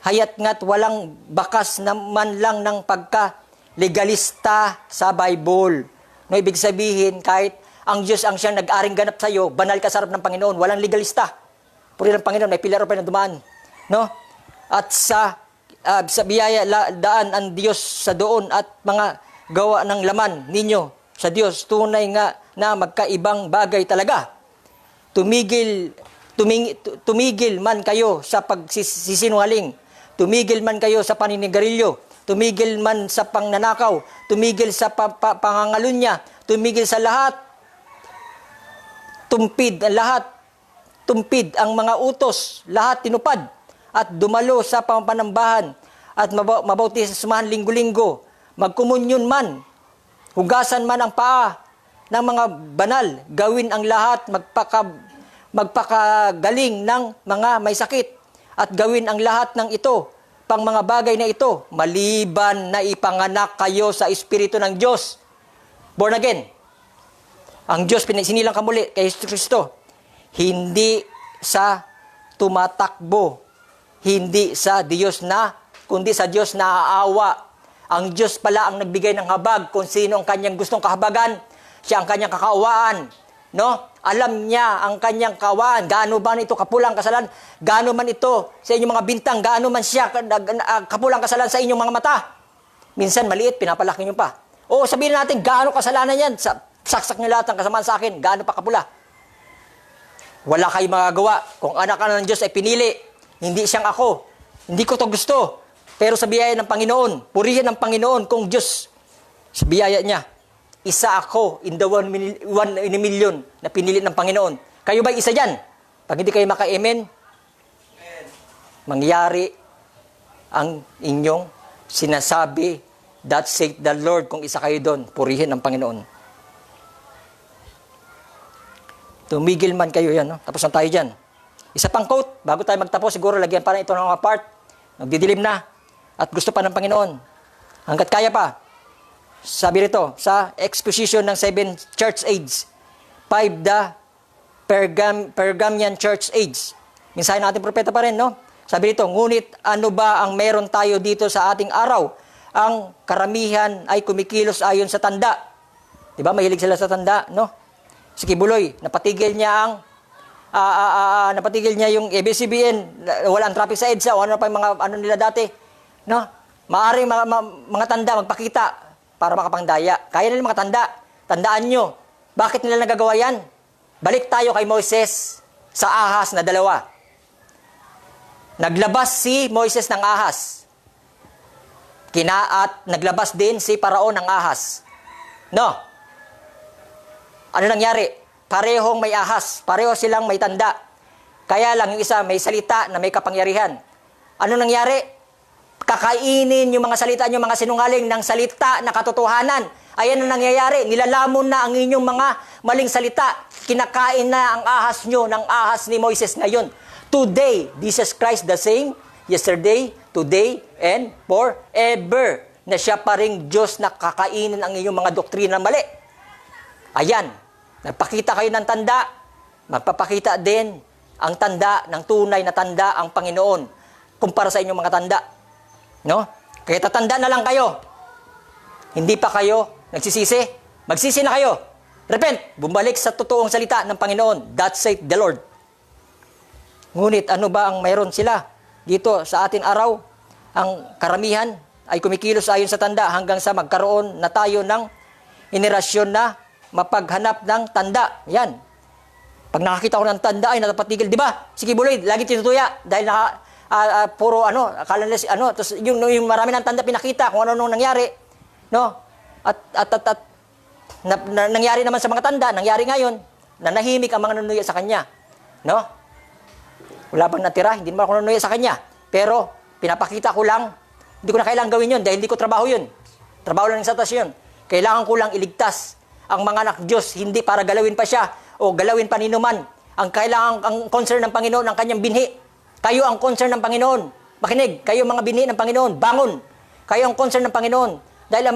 Hayat nga't walang bakas naman lang ng pagka-legalista sa Bible. No, ibig sabihin, kahit ang Diyos ang siyang nag-aring ganap sa iyo, banal ka sa harap ng Panginoon, walang legalista. Puri ng Panginoon, may pilaro pa na dumaan. No? At sa biyaya, daan ang Diyos sa doon at mga gawa ng laman ninyo sa Diyos, tunay nga na magkaibang bagay talaga. Tumigil man kayo sa pagsisinungaling, tumigil man kayo sa paninigarilyo, tumigil man sa pangnanakaw, tumigil sa pangangalunya, tumigil sa lahat, tumpid ang mga utos, lahat tinupad, at dumalo sa pamanambahan, at mabautismahan linggo-linggo, magkumunyon man, hugasan man ang paa ng mga banal, gawin ang lahat, magpakagaling ng mga may sakit, at gawin ang lahat ng ito, pang mga bagay na ito, maliban na ipanganak kayo sa Espiritu ng Diyos. Born again. Ang Diyos, sinilang ka muli kay Kristo. Hindi sa tumatakbo, hindi sa Diyos na, kundi sa Diyos na aawa. Ang Diyos pala ang nagbigay ng habag kung sino ang kanyang gustong kahabagan. Siya ang kanyang kakaawaan. No? Alam niya ang kanyang kaawaan. Gaano ba ito kapulang kasalanan? Gaano man ito sa inyong mga bintang? Gaano man siya kapulang kasalanan sa inyong mga mata? Minsan maliit, pinapalaki niyo pa. O sabihin natin, gaano kasalanan yan? Saksak niyo lahat ng kasamaan sa akin. Gaano pa kapula? Wala kayong magagawa. Kung anak ka ng Diyos ay pinili, hindi siyang ako. Hindi ko to gusto. Pero sa biyaya ng Panginoon, purihin ng Panginoon kung Diyos sa biyaya niya. Isa ako in the 1 in a million na pinili ng Panginoon. Kayo ba isa dyan? Pag hindi kayo maka-amen, mangyari ang inyong sinasabi, that saith the Lord, kung isa kayo doon, purihin ng Panginoon. Tumigil man kayo yan, no? Tapos na tayo dyan. Isa pang quote, bago tayo magtapos, siguro lagyan pa na ito ng mga part. Nagdidilim na. At gusto pa ng Panginoon. Hanggat kaya pa. Sabi rito, sa exposition ng 7 church age, 5 the Pergamian church age. Minsahe natin propeta pa rin, no? Sabi rito, ngunit ano ba ang meron tayo dito sa ating araw? Ang karamihan ay kumikilos ayon sa tanda. Diba? Mahilig sila sa tanda, no? Si Kibuloy, napatigil niya yung ABS-CBN, walang traffic sa EDSA, o ano pa yung mga ano nila dati, no? Maaring mga tanda magpakita para makapangdaya. Kaya nila mga tanda. Tandaan nyo. Bakit nila nagagawa yan? Balik tayo kay Moises sa ahas na 2. Naglabas si Moises ng ahas. At naglabas din si Paraon ng ahas. No? Ano nangyari? Parehong may ahas. Pareho silang may tanda. Kaya lang yung isa may salita na may kapangyarihan. Ano nangyari? Kakainin yung mga salita nyo, mga sinungaling ng salita na katotohanan. Ayan ang nangyayari. Nilalamon na ang inyong mga maling salita. Kinakain na ang ahas nyo ng ahas ni Moises ngayon. Today, Jesus Christ the same, yesterday, today, and forever. Na siya pa ring Diyos na kakainin ang inyong mga doktrina mali. Ayan. Nagpakita kayo ng tanda. Magpapakita din ang tanda, ng tunay na tanda ang Panginoon kumpara sa inyong mga tanda. No? Kaya tatanda na lang kayo. Hindi pa kayo nagsisisi. Magsisi na kayo. Repent. Bumalik sa totoong salita ng Panginoon. That saith the Lord. Ngunit ano ba ang mayroon sila? Dito sa atin araw, ang karamihan ay kumikilos ayon sa tanda hanggang sa magkaroon na tayo ng henerasyon na mapaghanap ng tanda. Yan. Pag nakakita ko ng tanda ay natapatigil, di ba? Sige buloy, lagi tinutuya dahil puro akala nila tapos yung marami ng tanda pinakita kung ano nung nangyari, no? At nangyari naman sa mga tanda, nangyari ngayon, nanahimik ang mga nanunuya sa kanya, no? Wala bang natira, hindi naman ako nanunuya sa kanya. Pero pinapakita ko lang, hindi ko na kailangan gawin yun dahil hindi ko trabaho yun. Trabaho lang sa taas yun. Kailangan ko lang iligtas ang mga anak Diyos, hindi para galawin pa siya o galawin pa ninuman. Ang kailangan, ang concern ng Panginoon, ang kanyang binhi. Kayo ang concern ng Panginoon. Makinig, kayo mga binhi ng Panginoon, bangon. Kayo ang concern ng Panginoon. Dahil ang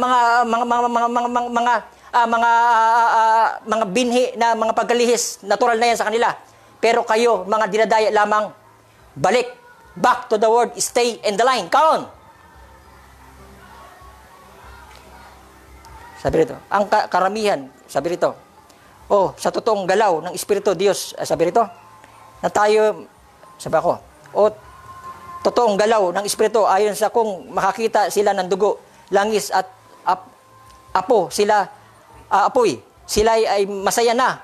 mga binhi na mga pagkalihis, natural na yan sa kanila. Pero kayo, mga dinadaya lamang, balik, back to the word, stay in the line. Come on! Sabi rito, ang karamihan, sabi rito, sa totoong galaw ng Espiritu Diyos, sabi rito, na tayo, sabi ako, totoong galaw ng Espiritu, ayon sa kung makakita sila ng dugo, langis at apoy, sila ay masaya na.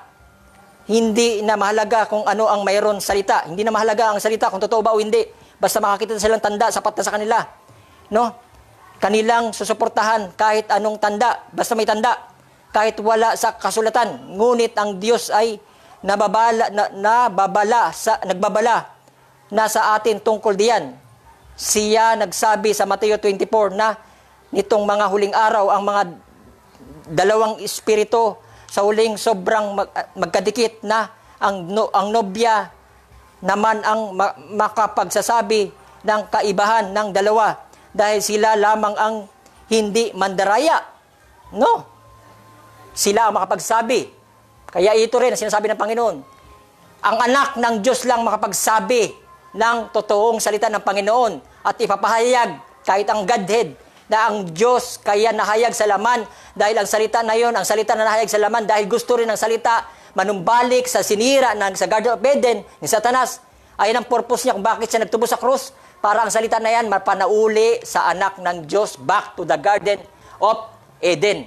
Hindi na mahalaga kung ano ang mayroon salita. Hindi na mahalaga ang salita kung totoo ba o hindi. Basta makakita silang tanda, sapat na sa kanila. No? Kanilang susuportahan kahit anong tanda, basta may tanda. Kahit wala sa kasulatan. Ngunit ang Diyos ay nagbabala na sa atin tungkol diyan. Siya nagsabi sa Mateo 24 na nitong mga huling araw ang mga dalawang espiritu sa huling sobrang magkadikit na ang nobya naman ang makapagsasabi ng kaibahan ng dalawa dahil sila lamang ang hindi mandaraya. No? Sila ang makapagsabi. Kaya ito rin ang sinasabi ng Panginoon. Ang anak ng Diyos lang makapagsabi ng totoong salita ng Panginoon at ipapahayag kahit ang Godhead na ang Diyos kaya nahayag sa laman dahil ang salita na yon, ang salita na nahayag sa laman dahil gusto rin ng salita manumbalik sa sinira sa Garden of Eden ni Satanas. Ayan ang purpose niya kung bakit siya nagtubo sa krus para ang salita na yan mapanauli sa anak ng Diyos back to the Garden of Eden.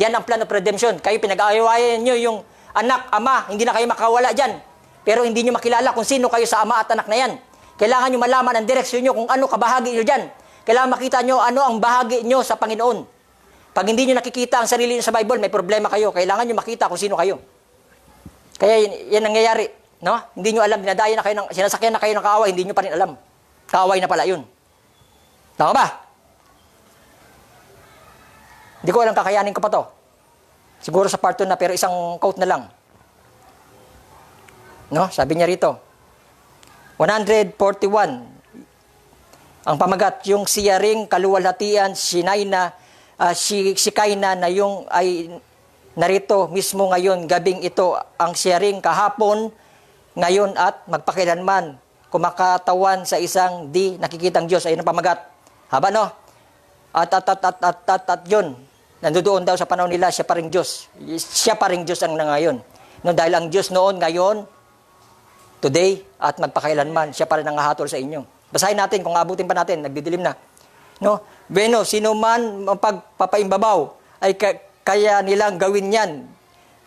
Yan ang plan of redemption. Kayo pinag-aawayan nyo yung anak, ama, hindi na kayo makawala dyan. Pero hindi nyo makilala kung sino kayo sa ama at anak na yan. Kailangan nyo malaman ang direksyon nyo kung ano kabahagi nyo dyan. Kailangan makita nyo ano ang bahagi nyo sa Panginoon. Pag hindi nyo nakikita ang sarili nyo sa Bible, may problema kayo. Kailangan nyo makita kung sino kayo. Kaya yan nangyayari. No? Hindi nyo alam, dinadaya na kayo sinasakyan na kayo ng kaaway, hindi nyo pa rin alam. Kaaway na pala yun. Tama ba? Hindi ko alam kakayanin ko pa to. Siguro sa part 2 na, pero isang quote na lang. No? Sabi niya rito, 141, ang pamagat, yung siyaring kaluwalhatian, Shikaina na yung ay narito mismo ngayon, gabing ito, ang siyaring kahapon, ngayon at magpakilanman, kumakatawan sa isang di nakikitang Diyos. Ayun ang pamagat. Haba no? At yun, nandoon daw sa panahon nila, siya pa rin Diyos. Siya pa rin Diyos ang ngayon. No, dahil ang Diyos noon, ngayon, today, at magpakailanman, siya pa rin ang hahatol sa inyo. Basahin natin kung abutin pa natin, nagdidilim na. No? Bueno, sino man pagpapaimbabaw ay kaya nilang gawin yan.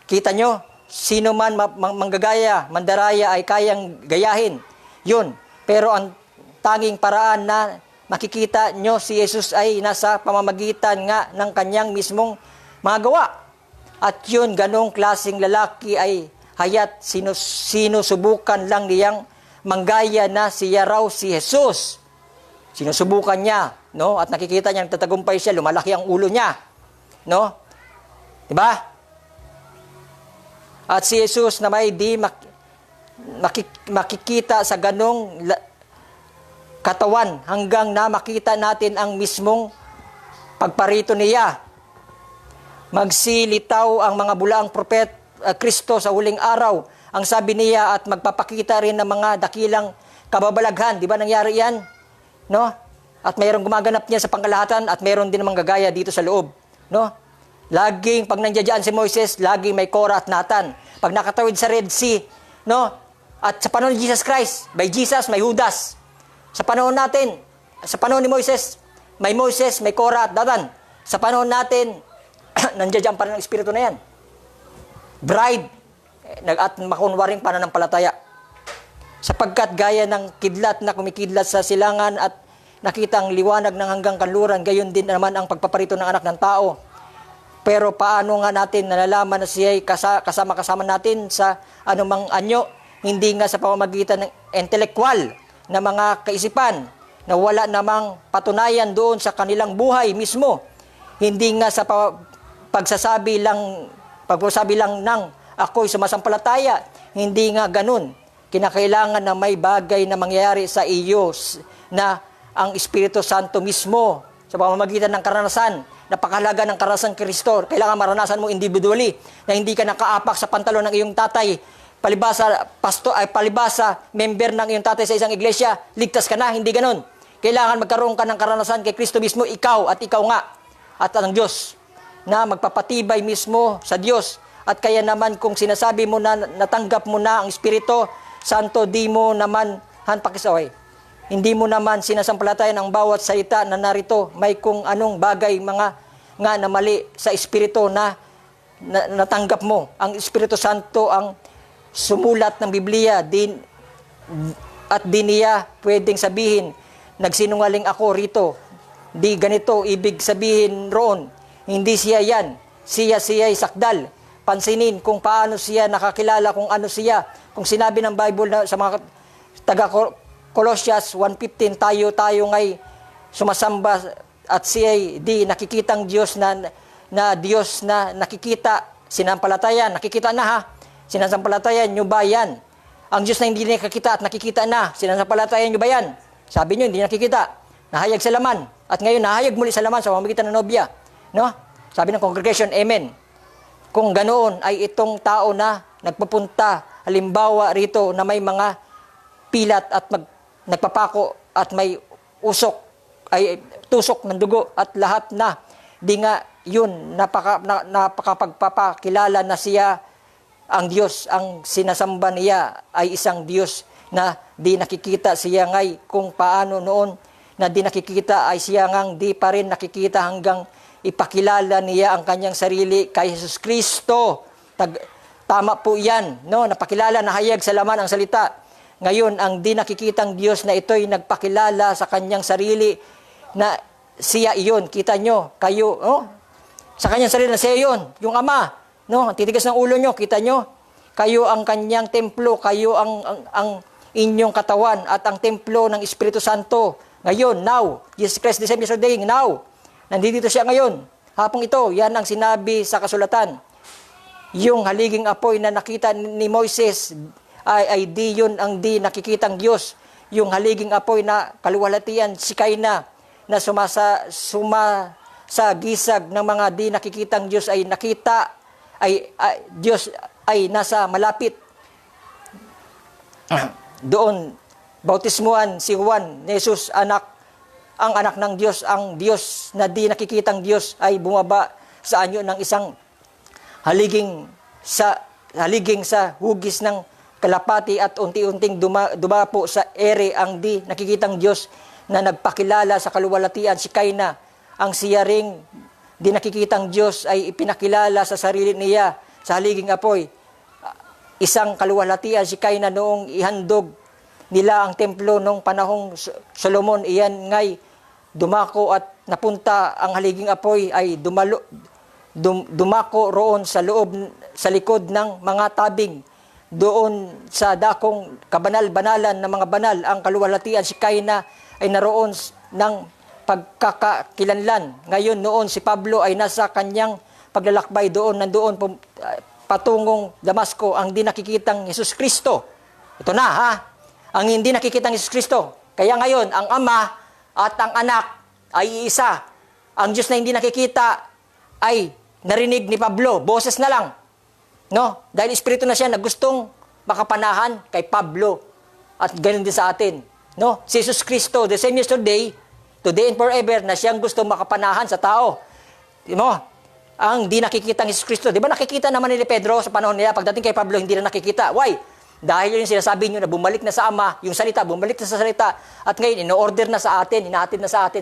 Kita nyo, sino man manggagaya, mandaraya ay kayang gayahin. Yun. Pero ang tanging paraan na makikita nyo si Jesus ay nasa pamamagitan nga ng kanyang mismong mga gawa. At yun, ganong klaseng lalaki ay hayat sinusubukan lang niyang manggaya na siya raw si Jesus. Sinusubukan niya, no? At nakikita niya nagtatagumpay siya, lumalaki ang ulo niya, no? 'Di ba? At si Jesus na may di makikita sa ganong katawan hanggang na makita natin ang mismong pagparito niya. Magsilitaw ang mga bulaang propet Kristo sa huling araw. Ang sabi niya at magpapakita rin ng mga dakilang kababalaghan. Di ba nangyari yan? No? At mayroong gumaganap niya sa pangkalahatan at mayroon din namang gagaya dito sa loob. No? Laging pag nandiyan si Moises, laging may Korah at Natan. Pag nakatawid sa Red Sea, no? At sa panahon ni Jesus Christ, may Jesus, may Judas. Sa panahon natin, sa panahon ni Moises, may Korah at Datan. Sa panahon natin, nandiyan pa rin ang Espiritu na yan. Bride, at makunwaring pananampalataya. Sapagkat gaya ng kidlat na kumikidlat sa silangan at nakita ang liwanag ng hanggang kanluran, gayon din naman ang pagpaparito ng anak ng tao. Pero paano nga natin nalalaman na siya kasama-kasama natin sa anumang anyo, hindi nga sa pamamagitan ng intelektual na mga kaisipan na wala namang patunayan doon sa kanilang buhay mismo. Hindi nga sa pagsasabi lang ng ako'y sumasampalataya. Hindi nga ganun. Kinakailangan na may bagay na mangyayari sa iyo na ang Espiritu Santo mismo sa pamamagitan ng karanasan. Napakahalaga ng karanasan Kristo. Kailangan maranasan mo individually na hindi ka nakaapak sa pantalon ng iyong tatay. Palibasa member ng iyong tatay sa isang iglesia, ligtas ka na, hindi ganun. Kailangan magkaroon ka ng karanasan kay Kristo mismo, ikaw at ikaw nga at ang Diyos na magpapatibay mismo sa Diyos. At kaya naman kung sinasabi mo na natanggap mo na ang Espiritu Santo, di mo naman hindi mo naman sinasampalatayan ang bawat salita na narito. May kung anong bagay nga na mali sa Espiritu na natanggap mo. Ang Espiritu Santo ang sumulat ng Biblia at di niya pwedeng sabihin, nagsinungaling ako rito. Di ganito ibig sabihin roon. Hindi siya yan. Siya'y sakdal. Pansinin kung paano siya nakakilala, kung ano siya. Kung sinabi ng Bible na sa mga taga Colossians 1:15, tayo ngay sumasamba at siya'y di nakikitang Diyos na Diyos na nakikita, sinampalatayan, nakikita na ha. Sinasampalatayan nyo ba yan? Ang Diyos na hindi nakikita at nakikita na, sinasampalatayan nyo ba yan? Sabi nyo, hindi nakikita. Nahayag sa laman. At ngayon, nahayag muli sa laman sa pamamagitan ng nobya. No? Sabi ng congregation, Amen. Kung ganoon ay itong tao na nagpupunta, halimbawa rito na may mga pilat at nagpapako at may tusok ng dugo at lahat na, di nga yun, napakapagpapakilala na siya ang Diyos, ang sinasamba niya ay isang Diyos na di nakikita. Siya ngay kung paano noon na di nakikita ay siya ngang di pa rin nakikita hanggang ipakilala niya ang kanyang sarili kay Jesus Kristo. Tama po yan, no? Napakilala, nahayag sa laman ang salita. Ngayon, ang di nakikitang Diyos na ito'y nagpakilala sa kanyang sarili na siya iyon. Kita nyo, kayo, no? Sa kanyang sarili na siya iyon, yung Ama. No? Titigas ng ulo nyo, kita nyo? Kayo ang kanyang templo, kayo ang inyong katawan at ang templo ng Espiritu Santo. Ngayon, now, Jesus Christ the same yesterday, now. Nandito siya ngayon. Hapong ito, yan ang sinabi sa kasulatan. Yung haliging apoy na nakita ni Moises ay di yun ang di nakikitang Diyos. Yung haliging apoy na kaluwalhatian, sikay na sa gisag ng mga di nakikitang Diyos ay nakita, Diyos ay nasa malapit. Doon, bautismuhan si Juan, Jesus, ang anak ng Diyos, ang Diyos na di nakikitang Diyos ay bumaba sa anyo ng isang haliging sa hugis ng kalapati at unti-unting dumapo sa ere ang di nakikitang Diyos na nagpakilala sa kaluwalhatian, si Kaina. Ang siya ring di nakikitang Diyos ay ipinakilala sa sarili niya sa haliging apoy. Isang kaluwalhatian si Kaina noong ihandog nila ang templo noong panahong Solomon. Iyan ngay dumako at napunta ang haliging apoy ay dumako roon sa likod ng mga tabing. Doon sa dakong kabanal-banalan ng mga banal, ang kaluwalhatian si Kaina ay naroon ng pagkakakilanlan. Ngayon noon si Pablo ay nasa kanyang paglalakbay nandoon patungong Damasco, ang di nakikitang Hesus Kristo. Ito na ha, ang hindi nakikitang Hesus Kristo. Kaya ngayon, ang Ama at ang Anak ay iisa. Ang Diyos na hindi nakikita ay narinig ni Pablo, boses na lang. No? Dahil Espiritu na siya na gustong makapanahan kay Pablo. At ganun din sa atin. No? Si Jesus Kristo, the same yesterday, today and forever, na siyang gustong makapanahan sa tao. Di mo? Ang di nakikita ng Jesus Kristo. Di ba nakikita naman ni Pedro sa panahon nila, pagdating kay Pablo, hindi na nakikita. Why? Dahil yung sinasabi nyo na bumalik na sa Ama, yung salita, bumalik na sa salita, at ngayon, in-order na sa atin, inaatid na sa atin,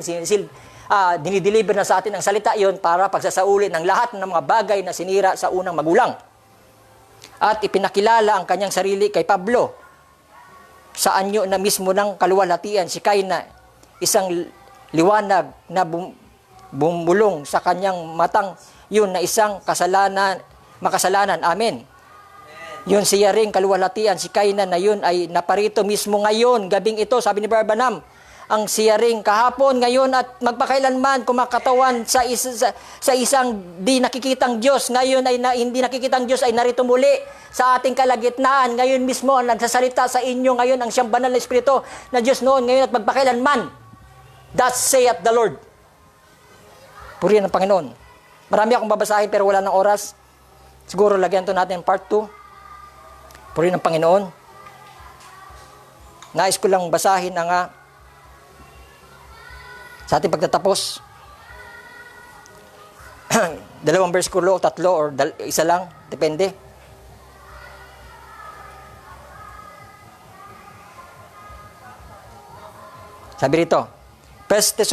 dinideliver na sa atin ang salita yon para pagsasauli ng lahat ng mga bagay na sinira sa unang magulang. At ipinakilala ang kanyang sarili kay Pablo sa anyo na mismo ng kaluwalhatian, si Kaina, isang liwanag na bumulong sa kanyang matang, yun na isang makasalanan. Amen. Yun siya ring kaluwalhatian, si Kaina na yun ay naparito mismo ngayon, gabing ito, sabi ni Barbanam, ang siya ring kahapon, ngayon at magpakailanman kumakatawan sa isang di nakikitang Diyos. Ngayon ay hindi nakikitang Diyos ay narito muli sa ating kalagitnaan. Ngayon mismo ang nagsasalita sa inyo ngayon ang siyang banal na Espiritu na Diyos noon, ngayon at magpakailanman. Thus saith the Lord. Purihan ng Panginoon. Marami akong babasahin pero wala ng oras. Siguro lagyan to natin part 2. Purihan ng Panginoon. Nais ko lang basahin ang sa ating pagtatapos. 2 verse ko, 3 or isa lang, depende. Sabi rito, 1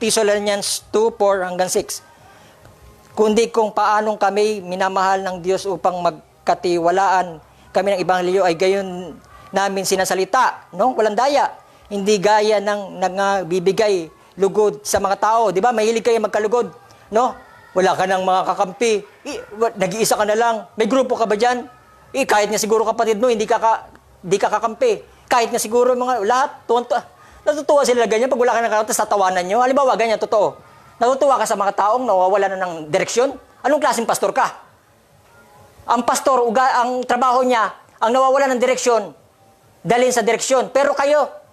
Thessalonians 2:4 hanggang 6. Kundi kung paanong kami minamahal ng Diyos upang magkatiwalaan kami ng Ebanghelyo ay gayon namin sinasalita, no? Walang daya. Hindi gaya ng nagbibigay lugod sa mga tao. Di ba? Mahilig kayo magkalugod. No? Wala ka ng mga kakampi. Nag-iisa ka na lang. May grupo ka ba dyan? Kahit nga siguro kapatid mo, hindi ka kakampi. Kahit nga siguro mga lahat, natutuwa sila ganyan. Pag wala ka ng karatas, tatawanan nyo. Halimbawa, ganyan, totoo. Natutuwa ka sa mga taong nawawala na ng direksyon. Anong klaseng pastor ka? Ang pastor, ang trabaho niya, ang nawawala ng direksyon, dalhin sa direksyon. Pero kayo,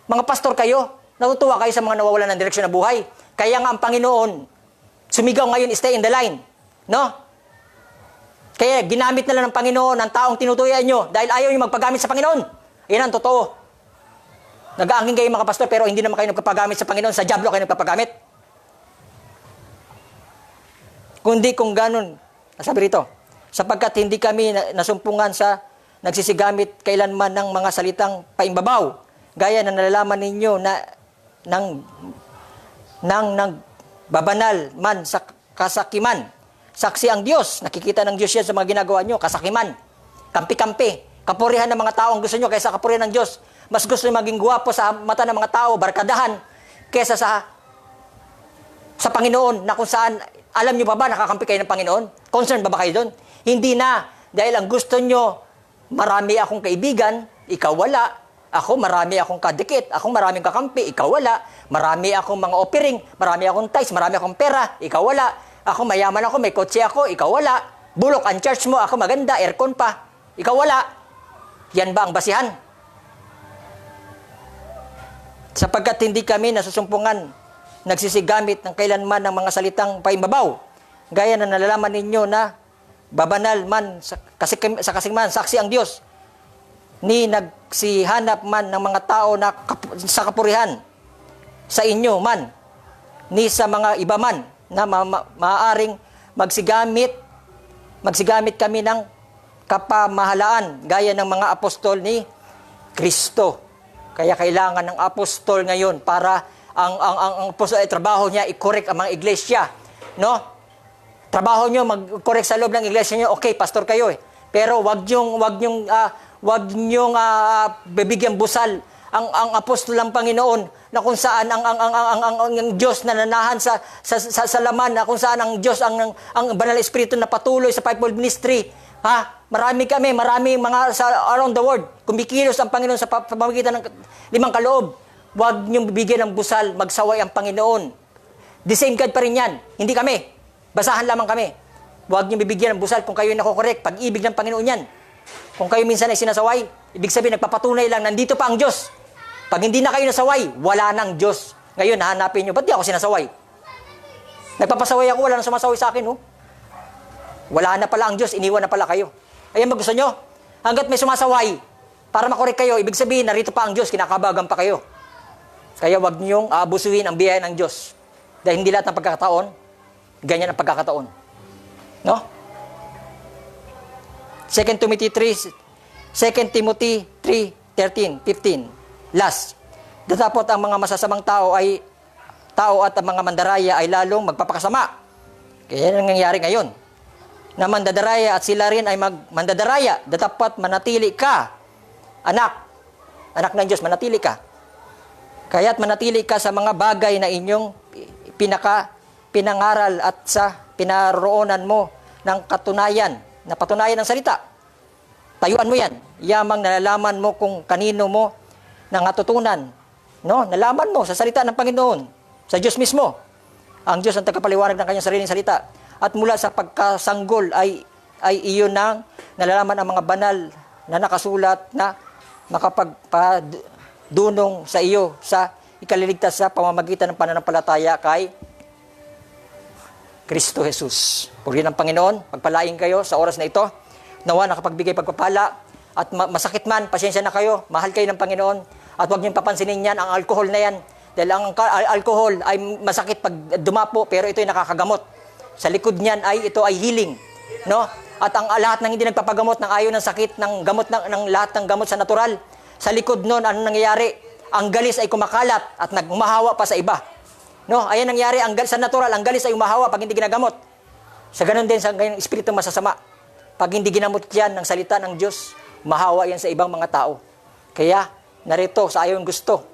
mga pastor kayo, natutuwa kayo sa mga nawawalan ng direksyon na buhay. Kaya nga ang Panginoon, sumigaw ngayon, stay in the line. No? Kaya ginamit na lang ng Panginoon ang taong tinutuyan nyo dahil ayaw nyo magpagamit sa Panginoon. Yan ang totoo. Nag-aangin kayo mga pastor pero hindi naman kayo nagpapagamit sa Panginoon. Sa diablo kayo nagpapagamit. Kundi kung ganun, sabi rito, sapagkat hindi kami nasumpungan sa nagsisigamit kailanman ng mga salitang paimbabaw, gaya na nalalaman ninyo na nang nagbabanal man sa kasakiman. Saksi ang Diyos. Nakikita ng Diyos yan sa mga ginagawa nyo. Kasakiman. Kampi-kampi. Kapurihan ng mga tao ang gusto nyo kaysa kapurihan ng Diyos. Mas gusto nyo maging guwapo sa mata ng mga tao, barkadahan, kaysa sa Panginoon na kung saan, alam nyo pa ba nakakampi kayo ng Panginoon? Concern ba kayo doon? Hindi na. Dahil ang gusto nyo, marami akong kaibigan, ikaw wala. Ako, marami akong kadikit. Ako, maraming kakampi. Ikaw wala. Marami akong mga offering. Marami akong tithes. Marami akong pera. Ikaw wala. Ako, mayaman ako. May kotse ako. Ikaw wala. Bulok ang church mo. Ako, maganda. Aircon pa. Ikaw wala. Yan ba ang basihan? Sapagkat hindi kami nasusumpungan, nagsisigamit ng kailanman ng mga salitang paimbabaw. Gaya na nalalaman ninyo na babanal man sa kasigman, saksi ang Diyos. Ni nagsihanap man ng mga tao na sa kapurihan sa inyo man, ni sa mga iba man na maaaring magsigamit kami ng kapamahalaan gaya ng mga apostol ni Kristo. Kaya kailangan ng apostol ngayon para ang apostol ay trabaho niya i-correct ang mga iglesia, no? Trabaho niyo mag-correct sa loob ng iglesia niyo. Okay, pastor kayo eh. Pero wag niyong bibigyan busal ang apostol ng Panginoon na kung saan ang Diyos na nanahan sa laman, na kung saan ang Diyos ang banal na espiritu na patuloy sa fivefold ministry. Marami mga around the world. Kumikilos ang Panginoon sa pamamagitan ng 5 kaloob. Huwag niyong bibigyan ng busal, magsaway ang Panginoon. The same God pa rin yan. Hindi kami. Basahan lamang kami. Huwag niyong bibigyan ng busal kung kayo nakokorek. Pag-ibig ng Panginoon yan. Kung kayo minsan ay sinasaway, ibig sabihin, nagpapatunay lang, nandito pa ang Diyos. Pag hindi na kayo nasaway, wala nang Diyos. Ngayon, hahanapin niyo, ba't di ako sinasaway? Nagpapasaway ako, wala nang sumasaway sa akin, oh. Wala na pala ang Diyos, iniwan na pala kayo. Ayan ba gusto nyo? Hanggat may sumasaway, para makorek kayo, ibig sabihin, narito pa ang Diyos, kinakabagan pa kayo. Kaya wag niyong aabusuhin ang biyaya ng Diyos. Dahil hindi lahat ng pagkakataon, ganyan ang pagkakataon. No? 2 Timothy 3:13, 15. Last. Datapot ang mga masasamang tao at ang mga mandaraya ay lalong magpapakasama. Kaya yan ang nangyayari ngayon. Na mandadaraya at sila rin ay mandadaraya. Datapot manatili ka, anak ng Diyos, manatili ka. Kaya't manatili ka sa mga bagay na inyong pinangaral at sa pinaroonan mo ng patunayan ng salita. Tayuan mo yan. Yamang nalalaman mo kung kanino mo nangatutunan. No? Nalaman mo sa salita ng Panginoon, sa Diyos mismo. Ang Diyos ang tagapaliwanag ng kanyang sariling salita. At mula sa pagkasanggol ay iyon nang nalalaman ang mga banal na nakasulat na makapagpadunong sa iyo sa ikaliligtas sa pamamagitan ng pananampalataya kay Kristo Jesus. Purihin ang Panginoon, pagpalain kayo sa oras na ito. Nawa nakapagbigay pagpapala at masakit man, pasensya na kayo, mahal kayo ng Panginoon at huwag niyong papansinin yan, ang alcohol na yan. Dahil ang alcohol ay masakit pag dumapo pero ito ay nakakagamot. Sa likod niyan ito ay healing, no? At ang lahat ng hindi nagpapagamot ng ayaw ng sakit ng gamot ng lahat ng gamot sa natural, sa likod noon ano nangyayari? Ang galis ay kumakalat at nagmahawa pa sa iba. No, ayan nangyayari sa natural, ang galis ay umahawa pag hindi ginagamot. Sa ganun din sa ganung espiritu masasama. Pag hindi ginamot yan ng salita ng Diyos, mahawa yan sa ibang mga tao. Kaya narito sa ayaw gusto.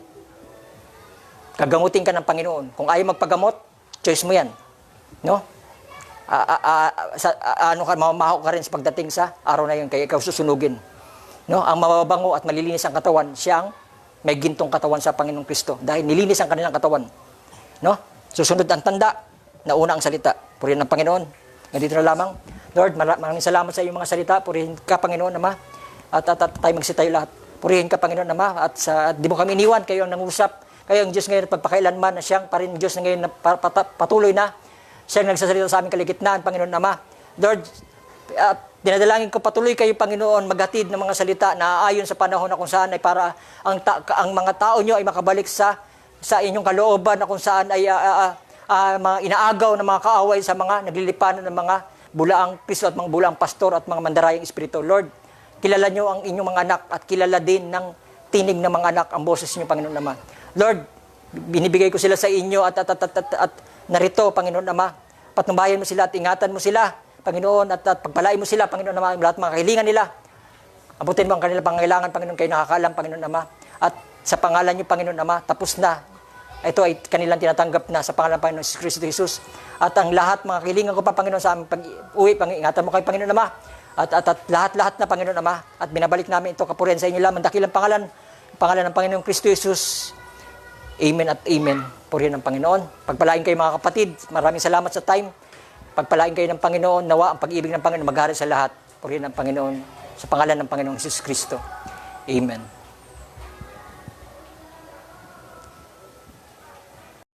Kagamutin ka ng Panginoon. Kung ayaw magpagamot, choice mo yan. No? Mamahaw ka rin sa pagdating sa araw na yun, kaya ikaw susunugin. No? Ang mababango at malilinis ang katawan, siyang may gintong katawan sa Panginoong Kristo. Dahil nilinis ang kanilang katawan. No? Susunod ang tanda, nauna ang salita. Purihin ng Panginoon. Nandito na lamang. Lord, maraming salamat sa iyong mga salita. Purihin ka, Panginoon, Ama. At tayo magsitayo lahat. Purihin ka, Panginoon, Ama. At di mo kami iniwan, kayo ang nangusap. Kayo ang Diyos ngayon at pagpakailanman na siyang pa rin Diyos na ngayon na patuloy na siyang nagsasalita sa aming kaligitnaan, Panginoon Ama. Lord, dinadalangin ko patuloy kayo, Panginoon, maghatid ng mga salita na ayon sa panahon na kung saan ay para ang mga tao nyo ay makabalik sa inyong kalooban na kung saan ay mga inaagaw ng mga kaaway sa mga naglilipanan ng mga bulaang Kristo at mga bulaang pastor at mga mandarayang espiritu. Lord, kilala nyo ang inyong mga anak at kilala din ng tinig ng mga anak ang boses nyo, Panginoon Ama. Lord, binibigay ko sila sa inyo at narito, Panginoon Ama, patnubayan mo sila at ingatan mo sila, Panginoon, at pagpalain mo sila, Panginoon Ama, lahat mga kahilingan nila. Abutin mo ang kanilang pangailangan, Panginoon, kayo nakakalam, Panginoon Ama. At sa pangalan niyo, Panginoon Ama, tapos na. Ito ay kanilang tinatanggap na sa pangalan ng Panginoon si Kristo Jesus. At ang lahat, mga kahilingan ko pa, Panginoon, sa aming pag-uwi, ingatan mo kayo, Panginoon Ama. At lahat-lahat na, Panginoon Ama, at binabalik namin ito kapurihan sa inyo lamang, dakilang pangalan ng Panginoon Kristo Jesus. Amen at amen. Purihin ng Panginoon. Pagpalain kayo mga kapatid. Maraming salamat sa time. Pagpalain kayo ng Panginoon. Nawa ang pag-ibig ng Panginoon maghari sa lahat. Purihin ng Panginoon sa pangalan ng Panginoong Jesus Kristo. Amen.